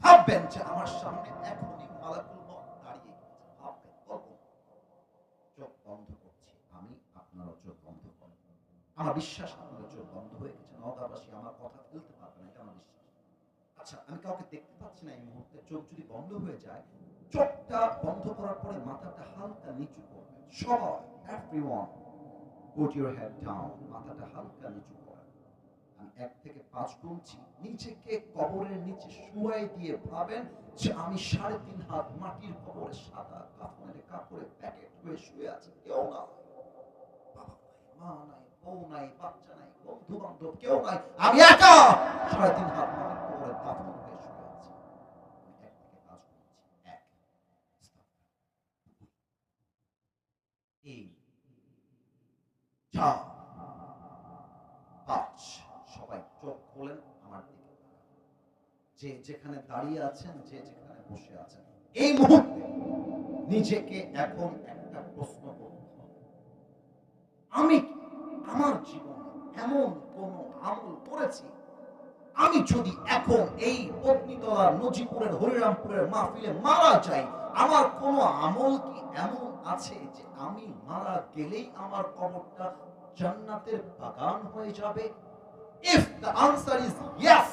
ভাববেন যে আমার সামনে এখনই মালাকুল মউত দাঁড়িয়ে গেছে। ভাববেন, কল্পনা। চোখ বন্ধ করছি আমি, আপনারও চোখ বন্ধ করেন। আমার বিশ্বাস আপনাদের চোখ বন্ধ হয়ে গেছে। নওগাঁবাসী আমার কথা ফেলতে পারবে না, এটা আমার বিশ্বাস। আচ্ছা, আমি কাউকে দেখতে পাচ্ছি না এই মুহূর্তে। চোখ যদি বন্ধ হয়ে যায়, চোখটা বন্ধ করার পরে মাথাটা হালকা নিচু করবেন। সবাই, everyone, put your head down, মাথাটা হালকা নিচু করেন। আমি 1 থেকে 5 গুনছি। নিজেকে কবরের নিচে শুয়াই দিয়ে ভাবেন যে আমি 3.5 হাত মাটির কবরে সাদা কাফনের কাপড়ে প্যাকেট হয়ে শুয়ে আছি। কেউ না, বাবা নাই, মা নাই, বউ নাই, বাচ্চা নাই, বন্ধু বান্ধব কেউ নাই। আমি একা 3.5 হাত মাটির কবরে কাফন হয়ে শুয়ে আছি। আমি 1 থেকে 5 গুনছি। 1, 3, 4, 5। সবাই চোখ খোলেন, আমার দিকে তাকান। যে যেখানে দাঁড়িয়ে আছেন, যে যেখানে বসে আছেন, এই মুহূর্তে নিজেকে এখন একটা প্রশ্ন করতে হবে। আমি কি আমার জীবনে এমন কোন আমল করেছি, আমি যদি এখন এই পত্নীতলার নজিপুরের হরিরামপুরের মাহফিলে মারা যাই, আমার কোন আমল কি এমন আছে যে আমি মারা গেলেই আমার কবরটা জান্নাতের বাগান হয়ে যাবে? If the answer is yes,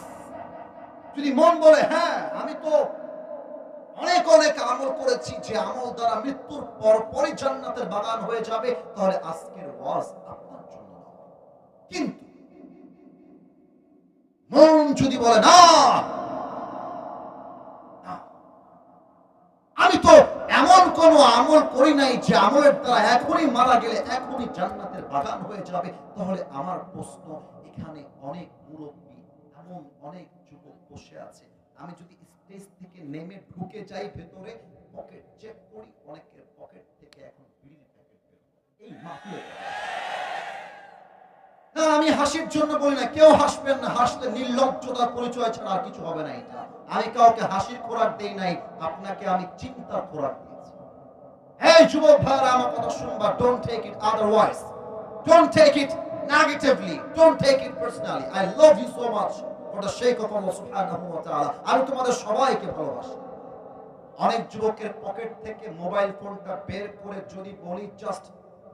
যদি মন বলে হ্যাঁ আমি তো অনেক অনেক আমল করেছি যে আমল দ্বারা মৃত্যুর পরপরই জান্নাতের বাগান হয়ে যাবে, তাহলে আজকের ওয়াজ আপনার জন্য নয়। কিন্তু মন যদি বলে না, আমি তো এমন কোন আমল করি নাই যে আমলের দ্বারা এখনই মারা গেলে এখনই জান্নাতের বাগান হয়ে যাবে, তাহলে আমার প্রশ্ন, এখানে অনেক মুরব্বী, এমন অনেক যুবক বসে আছে, আমি যদি স্টেজ থেকে নেমে ঢুকে যাই ভেতরে, পকেট চেক করি, অনেকের পকেট থেকে এখন বিড়ির প্যাকেট বের হয়। এই মাহফিলে না, আমি হাসির জন্য বলি না, কেউ হাসবেন না। হাসলে নির্লজ্জতার পরিচয় ছাড়া আর কিছু হবে না। এটা আমি কাউকে হাসির খোরাক দেই নাই, আপনাকে আমি চিন্তার খোরাক দিয়েছি। এই যুবক ভাইরা আমার কথা শুনবা, don't take it otherwise, don't take it negatively, don't take it personally. I love you so much for the sake of Allah সুবহানাহু ওয়া তাআলা। আমি তোমাদের সবাইকে ভালোবাসি। অনেক যুবকের পকেট থেকে মোবাইল ফোনটা বের করে যদি বলি just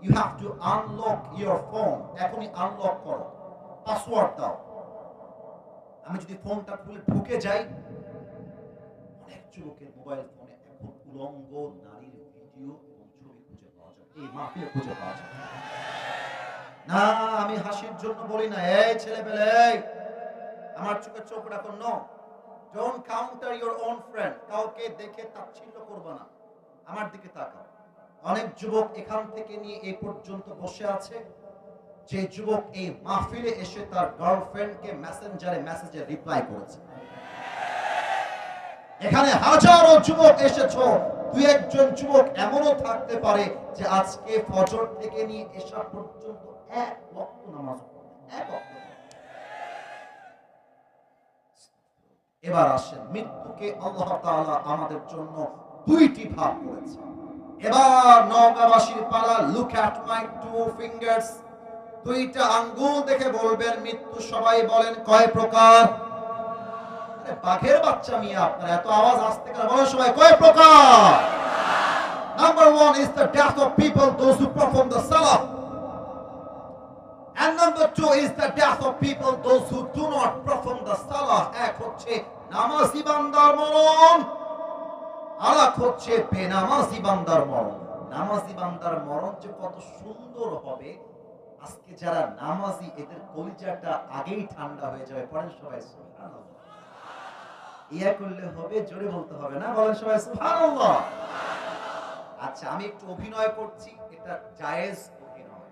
you have to unlock your phone, এখনই আনলক করো, পাসওয়ার্ড দাও, আমি যদি ফোনটা খুলে ঢুকে যাই, অনেক যুবকের মোবাইল ফোনে এখন উলঙ্গ নারীর ভিডিও এবং ছবি খুঁজে পাওয়া যায়। এই মাহফিলে খুঁজে পাওয়া যায় না। আমি হাসির জন্য বলি না, এই ছেলেপেলে, আমার চোখে চোখ রাখো। No, don't counter your own friend. কাউকে দেখে তাচ্ছিল্য করবা না, আমার দিকে তাকাও। অনেক যুবক এখান থেকে নিয়ে এই পর্যন্ত বসে আছে, যে যুবক এই মাহফিলে এসে তার গার্লফ্রেন্ডকে মেসেঞ্জারে মেসেজে রিপ্লাই করেছে। এখানে হাজারো যুবক এসেছো, দুই একজন যুবক এমনও থাকতে পারে যে আজকে ফজর থেকে নিয়ে এশা পর্যন্ত 1 ওয়াক্ত নামাজ পড়ে, 1 ওয়াক্ত। এবার আসেন, মৃত্যুকে আল্লাহ তাআলা আমাদের জন্য 2টি ভাগ করেছে। এবার নওগাঁবাসীর পালা, লুক অ্যাট মাই 2 ফিঙ্গার্স, 2টা আঙ্গুল দেখে বলবেন মৃত্যু সবাই বলেন কয় প্রকার? আরে বাঘের বাচ্চা মিয়া, আপনারা এত আওয়াজ আসতে কেন? বলেন সবাই কয় প্রকার? Number 1 is the death of people, those who perform the salah. And number 2 is the death of people, those who do not perform the salah. এক হচ্ছে নামাজি বান্দার মরণ, আর এক হচ্ছে বেনামাজি বান্দার মরণ। নামাজি বান্দার মরণ যে কত সুন্দর হবে, আজকে যারা নামাজি এদের কলিজাটা আগেই ঠান্ডা হয়ে যাবে। পড়েন সবাই সুবহানাল্লাহ। ইয়া করলে হবে, জোরে বলতে হবে না, বলেন সবাই সুবহানাল্লাহ। আচ্ছা, আমি একটু অভিনয় করছি, এটা জায়েজ অভিনয়,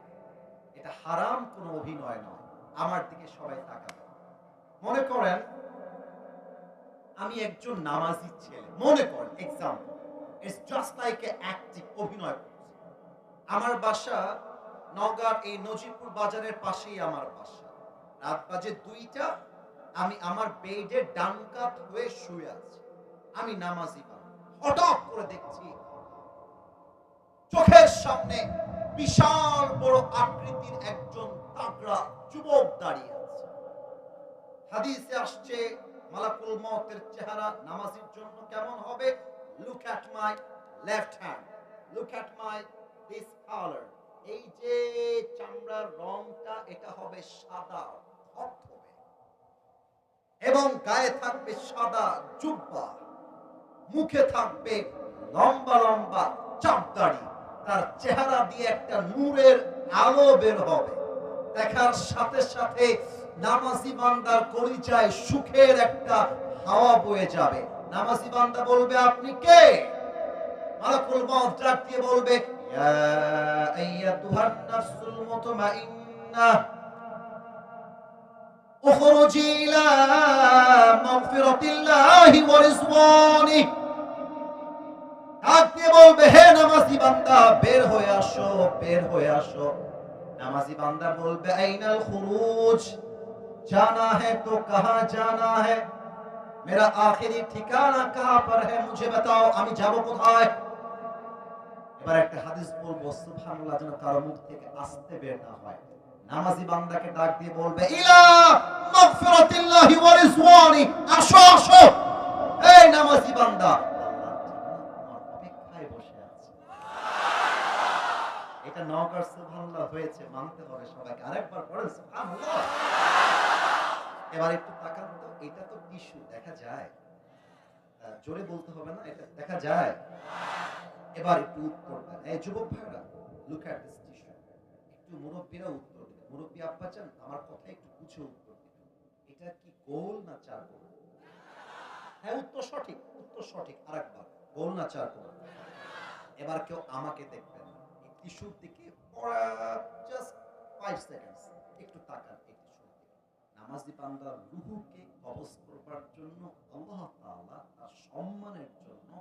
এটা হারাম কোনো অভিনয় নয়। আমার দিকে সবাই তাকাবেন। মনে করেন আমি একজন নামাজি ছেলে, মনে করেন example, it's just like a acting, অভিনয় করছি। আমার বাসা নওগাঁর এই নজিরপুর বাজারের পাশেই আমার বাসা। রাত বাজে 2টা, আমি আমার বেডে ডান কাত হয়ে শুয়ে আছি, আমি নামাজি বান্দা। হঠাৎ করে দেখছি চোখের সামনে বিশাল বড় আকৃতির একজন তাগড়া যুবক দাঁড়িয়ে আছে। হাদিসে আসছে মালাকুল মউতের চেহারা নামাজীর জন্য কেমন হবে? Look at my left hand, look at my this colour. এই যে চামড়ার রংটা, এটা হবে সাদা ধবধবে, এবং গায়ে থাকবে সাদা জুব্বা, মুখে থাকবে লম্বা লম্বা চাপদাড়ি, তার চেহারা দিয়ে একটা নূরের আলো বের হবে। দেখার সাথে সাথে নামাজি বান্দার কলিজায় সুখের একটা হাওয়া বয়ে যাবে। নামাজি বান্দা বলবে, আপনি কে? মালাকুল মউত ডাক দিয়ে বলবে, ইয়া আইয়াতুহান নাফসুল মুতমাইন্নাহ উখরুজি ইলা মাগফিরাতিল্লাহি ওয়া রিজওয়ানিহি। ডাক দিয়ে বলবে, হে নামাজি বান্দা, বের হয়ে আসো, বের হয়ে আসো। নামাজি বান্দা বলবে, আইনাল খুরুজ, जाना है तो कहां जाना है, मेरा आखिरी ठिकाना कहां पर है, मुझे बताओ, আমি যাব কোথায়? এবার একটা হাদিস বলবো, সুবহানাল্লাহ, যেন কারো মুখ থেকে আসতে বের না হয়। নামাজি বান্দাকে ডাক দিয়ে বলবে, ইলা মাগফিরাতিল্লাহি ওয়া রিজওয়ানি, আসো আসো। এই নামাজি বান্দা, আল্লাহর জান্নাত তোমার অপেক্ষায় বসে আছে। এটা নওগাঁর সুবহানাল্লাহ হয়েছে, মানতে হবে সবাইকে। আরেকবার পড়েন সুবহানাল্লাহ। এবার একটু তাকান তো, এটা তো টিস্যু, দেখা যায়? জোরে বলতে হবে না, এটা দেখা যায়? এবার একটু উত্তর দেন, এই যুবক ভাইরা, লুক অ্যাট দিস টিস্যু। একটু মুরব্বীরা উত্তর দিন। মুরব্বী আব্বাজান, আমার কথা একটু বুঝে উত্তর দিন। এটা কি গোল না চারকোণ? হ্যাঁ, উত্তর সঠিক, উত্তর সঠিক। আরেকবার, গোল না চারকোণ? এবার কেউ আমাকে দেখবেন, এই টিস্যুর দিকে জাস্ট 5 সেকেন্ডস একটু তাকান। নামাজি বান্দার রূহকে কবজ করবার জন্য আল্লাহ তাআলা তার সম্মানের জন্য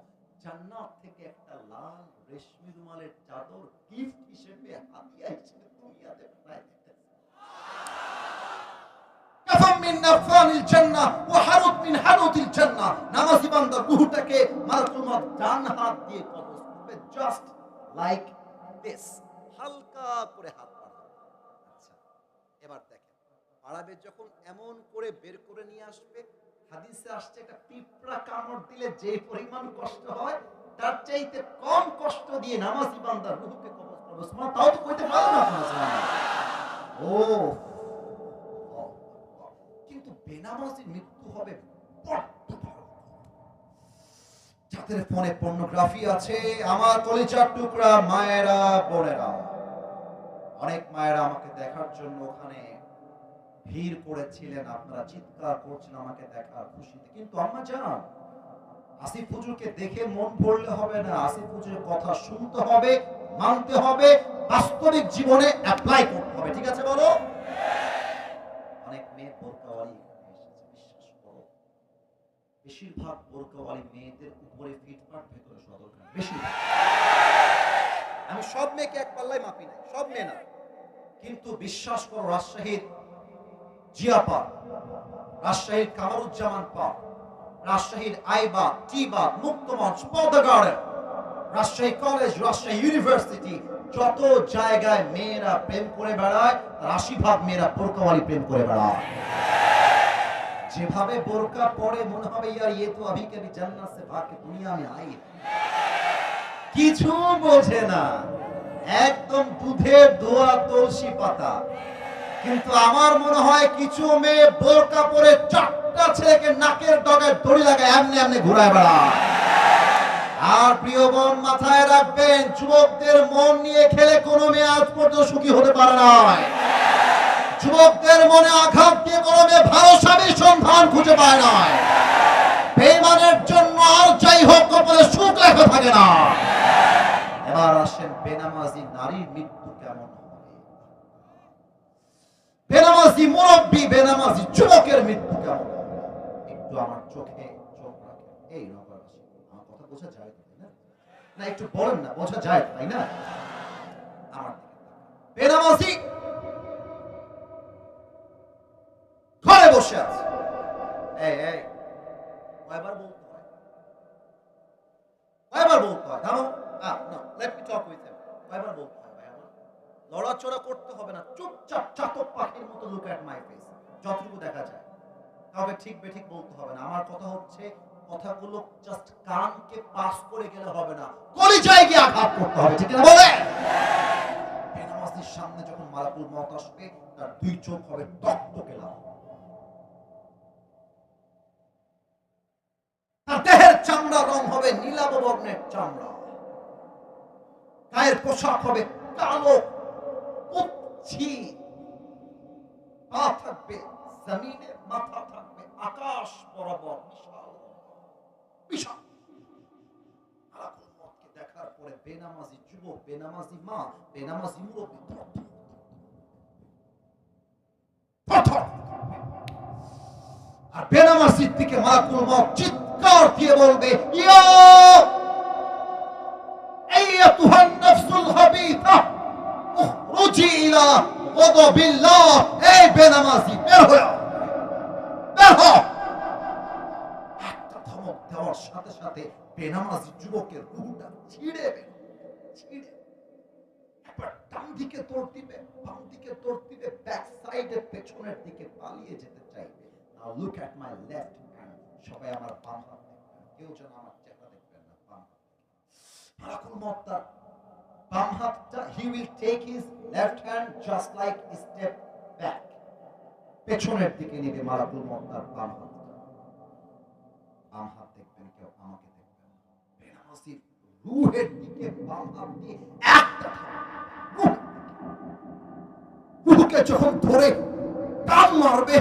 জান্নাত থেকে একটা লাল রেশমি রুমালের চাদর গিফট হিসেবে, হাদিয়া হিসেবে দুনিয়াতে পাঠায় দিয়েছেন। কাফাম মিন নাফানিল জান্নাহ ওয়া হারুত মিন হারুতিল জান্নাহ। নামাজি বান্দার রূহটাকে মালাকুল মউত ডান হাত দিয়ে কবজ করবে, জাস্ট লাইক দিস, হালকা করে হাত বাড়াবে। আচ্ছা, এবার দেখেন, আরবে যখন এমন করে বের করে নিয়ে আসবে, হাদিসে আসছে একটা পিঁপড়া কামড় দিলে যে পরিমাণ কষ্ট হয়, তার চাইতে কম কষ্ট দিয়ে নামাজি বান্দার রূহকে কবজ করবে। সুবহানাল্লাহ, তাও তো কইতে পারো না আপনারা। সুবহানাল্লাহ। ও, কিন্তু বেনামাজির মৃত্যু হবে বড্ড ভয়ঙ্কর। যাদের ফোনে পর্নোগ্রাফি আছে, আমার কলিজার টুকরা মায়েরা, বোনেরা, অনেক মায়েরা আমাকে দেখার জন্য ওখানে ভিড় করেছিলেন, আপনারা চিৎকার করছেন আমাকে দেখার খুশিতে। কিন্তু আম্মা জান, আসিফ হুজুরকে দেখে মন ভরলে হবে না, আসিফ হুজুরের কথা শুনতে হবে, মানতে হবে, বাস্তবিক জীবনে অ্যাপ্লাই করতে হবে। ঠিক আছে, বলো? অনেক মেয়ে বোরকাওয়ালি এখানে এসেছে, বিশ্বাস করো, বেশিরভাগ বোরকাওয়ালি মেয়েদের উপরে ফিটফাট, ভেতরে সদরখান, বেশিরভাগ। আমি সব মেয়েকে এক পাল্লায় মাপি নাই, সব মেয়ে না, কিন্তু বিশ্বাস করো, রাজশাহীর জিয়া পার্ক, রাজশাহীর কামারুজ্জামান পার্ক, রাজশাহীর আইবা, টিবা, মুক্তমঞ্চ, Padma garden, Rajshahi college, Rajshahi university, যত জায়গায় মেয়েরা প্রেম করে বেড়ায়, 80% মেয়েরা বোরকাওয়ালি প্রেম করে বেড়ায়। যেভাবে বোরকা পরে মনে হবে ইয়ার ये तो अभी कभी जन्नत से भाग के दुनिया में आई। কিছু বোঝে না, একদম দুধের দোয়া তুলসী পাতা। কিন্তু আমার মনে হয় কিছু মেয়ে বোরকা পরে 4টা ছেলেকে নাকের ডগায় দড়ি লাগায় এমনি এমনি ঘুরায় বেড়ায়। আর প্রিয় বোন, মাথায় রাখবেন, যুবকদের মন নিয়ে খেলে কোনো মেয়ে আজ পর্যন্ত সুখী হতে পারে নাই। যুবকদের মনে আঘাত দিয়ে কোনো মেয়ে ভালো স্বামীর সন্ধান খুঁজে পায় নাই। বেঈমানের জন্য আর যাই হোক কপালে সুখ লেখা থাকে না। এবার আসেন, বেনামাজি নারীর মৃত্যু কেমন হবে? বেনামাজি মুরব্বী, বেনামাজি যুবকের মৃত্যু কেমন হবে? একটু আমার চোখে চোখ রাখেন। এই নগরবাসী, আমার কথা বোঝা যায় তো, তাই না? না একটু বলেন না, বোঝা যায় তাই না? আমার বেনামাজি ঘরে বসে আছে। এই এই, কয়বার বলতে হয়? কয়বার বলতে হয়? দাঁড়াও, না, let me talk with him. কয়বার বলতে হয় ভাই আমার? লড়াচড়া করতে হবে না, চুপচাপ চাতক পাখির মতো লুক অ্যাট মাই ফেস, যতটুকু দেখা যায়। কাউকে ঠিক বেঠিক বলতে হবে না। আমার কথা হচ্ছে কথাগুলো জাস্ট কানকে পাস করে গেলে হবে না, কলিজায় গিয়ে আঘাত করতে হবে, ঠিক না বলে? বেনামাজির সামনে যখন মালাকুল মউত আসবে, তার দুই চোখ হবে টকটকে লাল, তার দেহের চামড়া রং হবে নীলাভ বর্ণের চামড়া, গায়ের পোশাক হবে কালো কুচ্ছি, পা থাকবে জমিনে, মাথা থাকবে আকাশ বরাবর, বিশাল বিশাল। মালাকুল মউতকে দেখার পরে বেনামাজি যুবক, বেনামাজি মা, বেনামাজি মুরব্বী থরথর, আর বেনামাজির দিকে মালাকুল মউত চিৎকার দিয়ে বলবে, ইয়া আইয়াতুহান নাফসুল হাবিথা উখরুজি ইলা গাদাবিল্লাহ। এই বেনামাজি বের হও, বের হও। একটা ধমক দেওয়ার সাথে সাথে বেনামাজি যুবকের রূহটা ছিঁড়ে বের, ছিঁড়ে একবার ডান দিকে দৌড় দিবে, বাম দিকে দৌড় দিবে, ব্যাক সাইডে পেছনের দিকে পালিয়ে যেতে চাইবে। Now look at my left hand, সবাই আমার বাম হাত দেখবেন, কেউ যেন আমার চেহারা দেখবেন না, বাম হাত। মালাকুল মউত তার বাম হাতটা, he will take his left hand just like step back, পেছনের দিকে নিবে মালাকুল মউত তার বাম হাতটা। বাম হাত দেখবেন কেউ, আমাকে দেখবেন না। বেনামাজির রূহের দিকে বাম হাত দিয়ে একটা রূহকে যখন ধরে টান মারবে,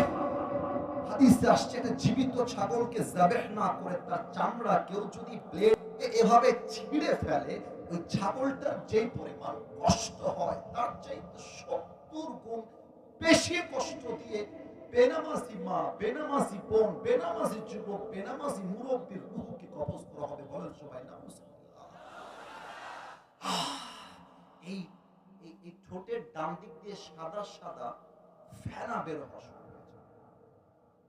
হাদিসে আসছে একটা জীবিত ছাগলকে যাবেহ না করে তার চামড়া কেউ যদি ব্লেড এভাবে ছিঁড়ে ফেলে, ওই ছাগলটার যে পরিমাণ কষ্ট হয় তার চাইতে 70 গুণ বেশি কষ্ট দিয়ে বেনামাজি মা, বেনামাজি বোন, বেনামাজি যুবক, বেনামাজি মুরব্বীর রূহকে কবজ করা হবে। বলেন সবাই নাউজুবিল্লাহ। এই এই ঠোঁটের ডান দিক দিয়ে সাদা সাদা ফেনা বের হওয়া শুরু হয়েছে।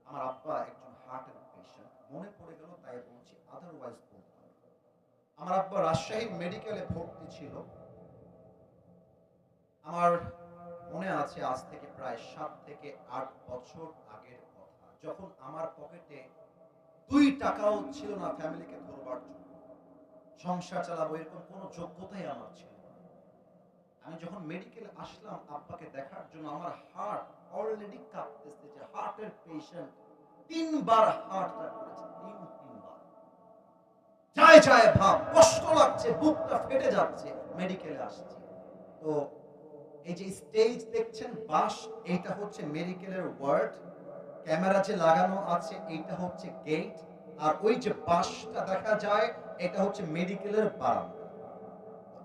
আমার আব্বা একজন হার্টের পেশেন্ট, মনে পড়ে গেল তাই বলছি, আদারওয়াইজ বলতাম। আমার আব্বা রাজশাহী মেডিকেলে ভর্তি ছিল। আমার মনে আছে আজ থেকে প্রায় 7 থেকে 8 বছর আগের কথা, যখন আমার পকেটে 2 টাকাও ছিল না ফ্যামিলিকে ধরবার জন্য, সংসার চালাবো এরকম কোনো যোগ্যতাই আমার ছিল না। আমি যখন মেডিকেলে আসলাম আব্বাকে দেখার জন্য, আমার হার্ট অলরেডি কাঁপতেছে, যে হার্টের পেশেন্ট 3 বার হার্টটা করেছে, 3 বার। যায় যায় ভাব, কষ্ট লাগছে, বুকটা ফেটে যাচ্ছে, মেডিকেলে আসছি। তো এই যে স্টেজ দেখছেন, বাস, এইটা হচ্ছে মেডিকেলের ওয়ার্ড, ক্যামেরা যে লাগানো আছে এইটা হচ্ছে গেট, আর ওই যে বাসটা দেখা যায় এটা হচ্ছে মেডিকেলের বারান্দা।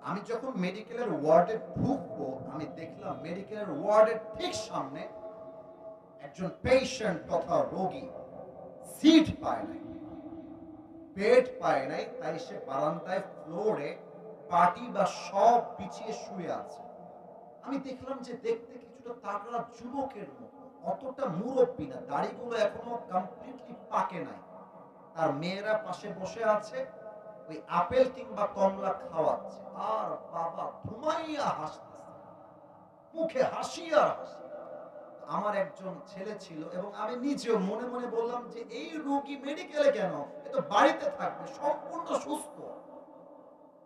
আমি যখন মেডিকেলের ওয়ার্ডে ঢুকবো, আমি দেখলাম মেডিকেলের ওয়ার্ডের ঠিক সামনে একজন পেশেন্ট তথা রোগী সিট পায় নাই, বেড পায় নাই, তাই সে বারান্দায় ফ্লোরে পাটি বা সব বিছিয়ে শুয়ে আছে। আমি দেখলাম যে দেখতে কিছুটা তাগড়া যুবকের মতো, অতটা মুরব্বী না, দাড়িগুলো এখনো কমপ্লিটলি পাকে নাই। তার মেয়েরা পাশে বসে আছে, ওই আপেল কিংবা কমলা খাওয়াচ্ছে, আর বাবা ঘুমাইয়া হাসতেছে, মুখে হাসি আর হাসি। আমার একজন ছেলে ছিল এবং আমি নিজেও মনে মনে বললাম যে এই রোগী মেডিকেলে কেন, এ তো বাড়িতে থাকবে, সম্পূর্ণ সুস্থ।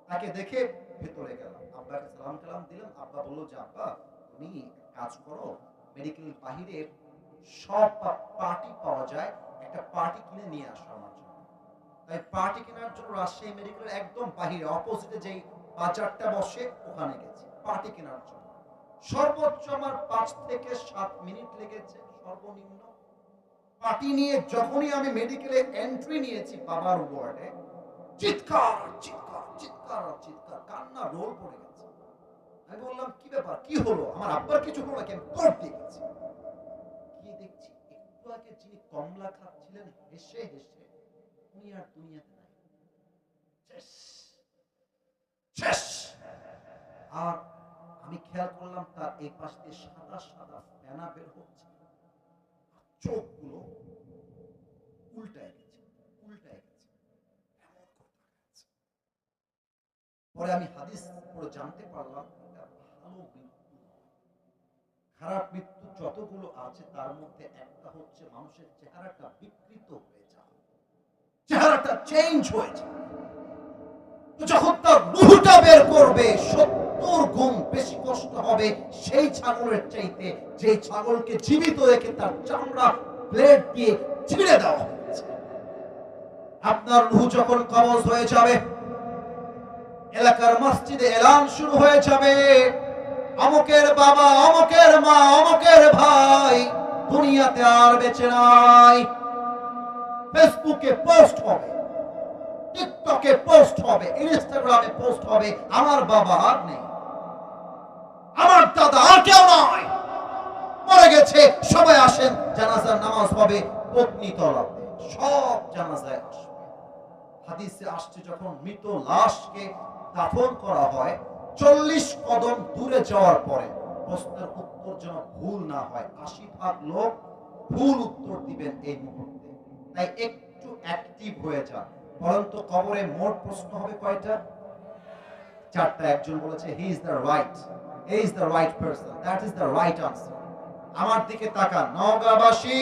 তাকে দেখে ভেতরে গেলাম, আব্বাকে সালাম কালাম দিলাম। আব্বা বলল যে আব্বা তুমি কাজ করো, মেডিকেল বাহিরে সব পার্টি পাওয়া যায়, একটা পার্টি কিনে নিয়ে আসো আমার জন্য। তাই পার্টি কেনার জন্য রাজশাহী মেডিকেলের একদম বাহিরে অপোজিটে যেই বাজারটা বসে ওখানে গেছি পার্টি কেনার জন্য। সর্বোচ্চ আমার 5 থেকে 7 মিনিট লেগেছে সর্বনিম্ন। পার্টি নিয়ে যখনই আমি মেডিকেলে এন্ট্রি নিয়েছি বাবার ওয়ার্ডে, চিৎকার চিৎকার চিৎকার চিৎকার, কান্না রোল পড়ে গেছে। আমি বললাম কি ব্যাপার, কি হলো? আমার আব্বার কিছু হলো নাকি? আমি দৌড় দিয়ে গেছি, কি দেখছি একটু আগে যিনি কমলা খাচ্ছিলেন হেসে হেসে, উনি আর দুনিয়াতে নাই, শেষ শেষ। আর আমি খেয়াল করলাম তার এই পাশ দিয়ে সাদা সাদা ফেনা বের হচ্ছে, চোখগুলো উল্টায় গেছে, উল্টায় গেছে, এমন করে তাকাচ্ছে। পরে আমি হাদিস পড়ে জানতে পারলাম এটা ভালো মৃত্যু নয়, খারাপ মৃত্যু যতগুলো আছে তার মধ্যে একটা হচ্ছে মানুষের চেহারাটা বিকৃত হয়ে যায়, চেহারাটা চেঞ্জ হয়ে যায়। তো যখন তার রূহটা বের করবে 70 গুণ বেশি কষ্ট হবে সেই ছাগলের চাইতে যে ছাগলকে জীবিত রেখে তার চামড়া ব্লেড দিয়ে ছিঁড়ে দেওয়া হয়েছে। আপনার রূহ যখন কবজ হয়ে যাবে, এলাকার মসজিদে এলান শুরু হয়ে যাবে, অমুকের বাবা, অমুকের মা, অমুকের ভাই দুনিয়াতে আর বেঁচে নাই। ফেসবুকে পোস্ট হবে, টিকটকে পোস্ট হবে, ইনস্টাগ্রামে পোস্ট হবে, আমার বাবা আর নেই, আমার দাদা আর কেউ নয়, মরে গেছে। সবাই আসেন, জানাজার নামাজ হবে পত্নী তলাতে, সব জানাজায় আসবে। হাদিসে আসছে যখন মৃত লাশকে দাফন করা হয় 40 কদম দূরে যাওয়ার পরে প্রশ্নের উত্তর যেন ভুল না হয়, 80% লোক ভুল উত্তর দিবেন এই মুহূর্তে, তাই একটু অ্যাক্টিভ হয়ে যান। পরন্ত কবরে মোট প্রশ্ন হবে কয়টা? 4টা। একজন বলেছে he is the right, he is the right person, that is the right answer. আমার দিকে তাকান নওগাঁবাসী,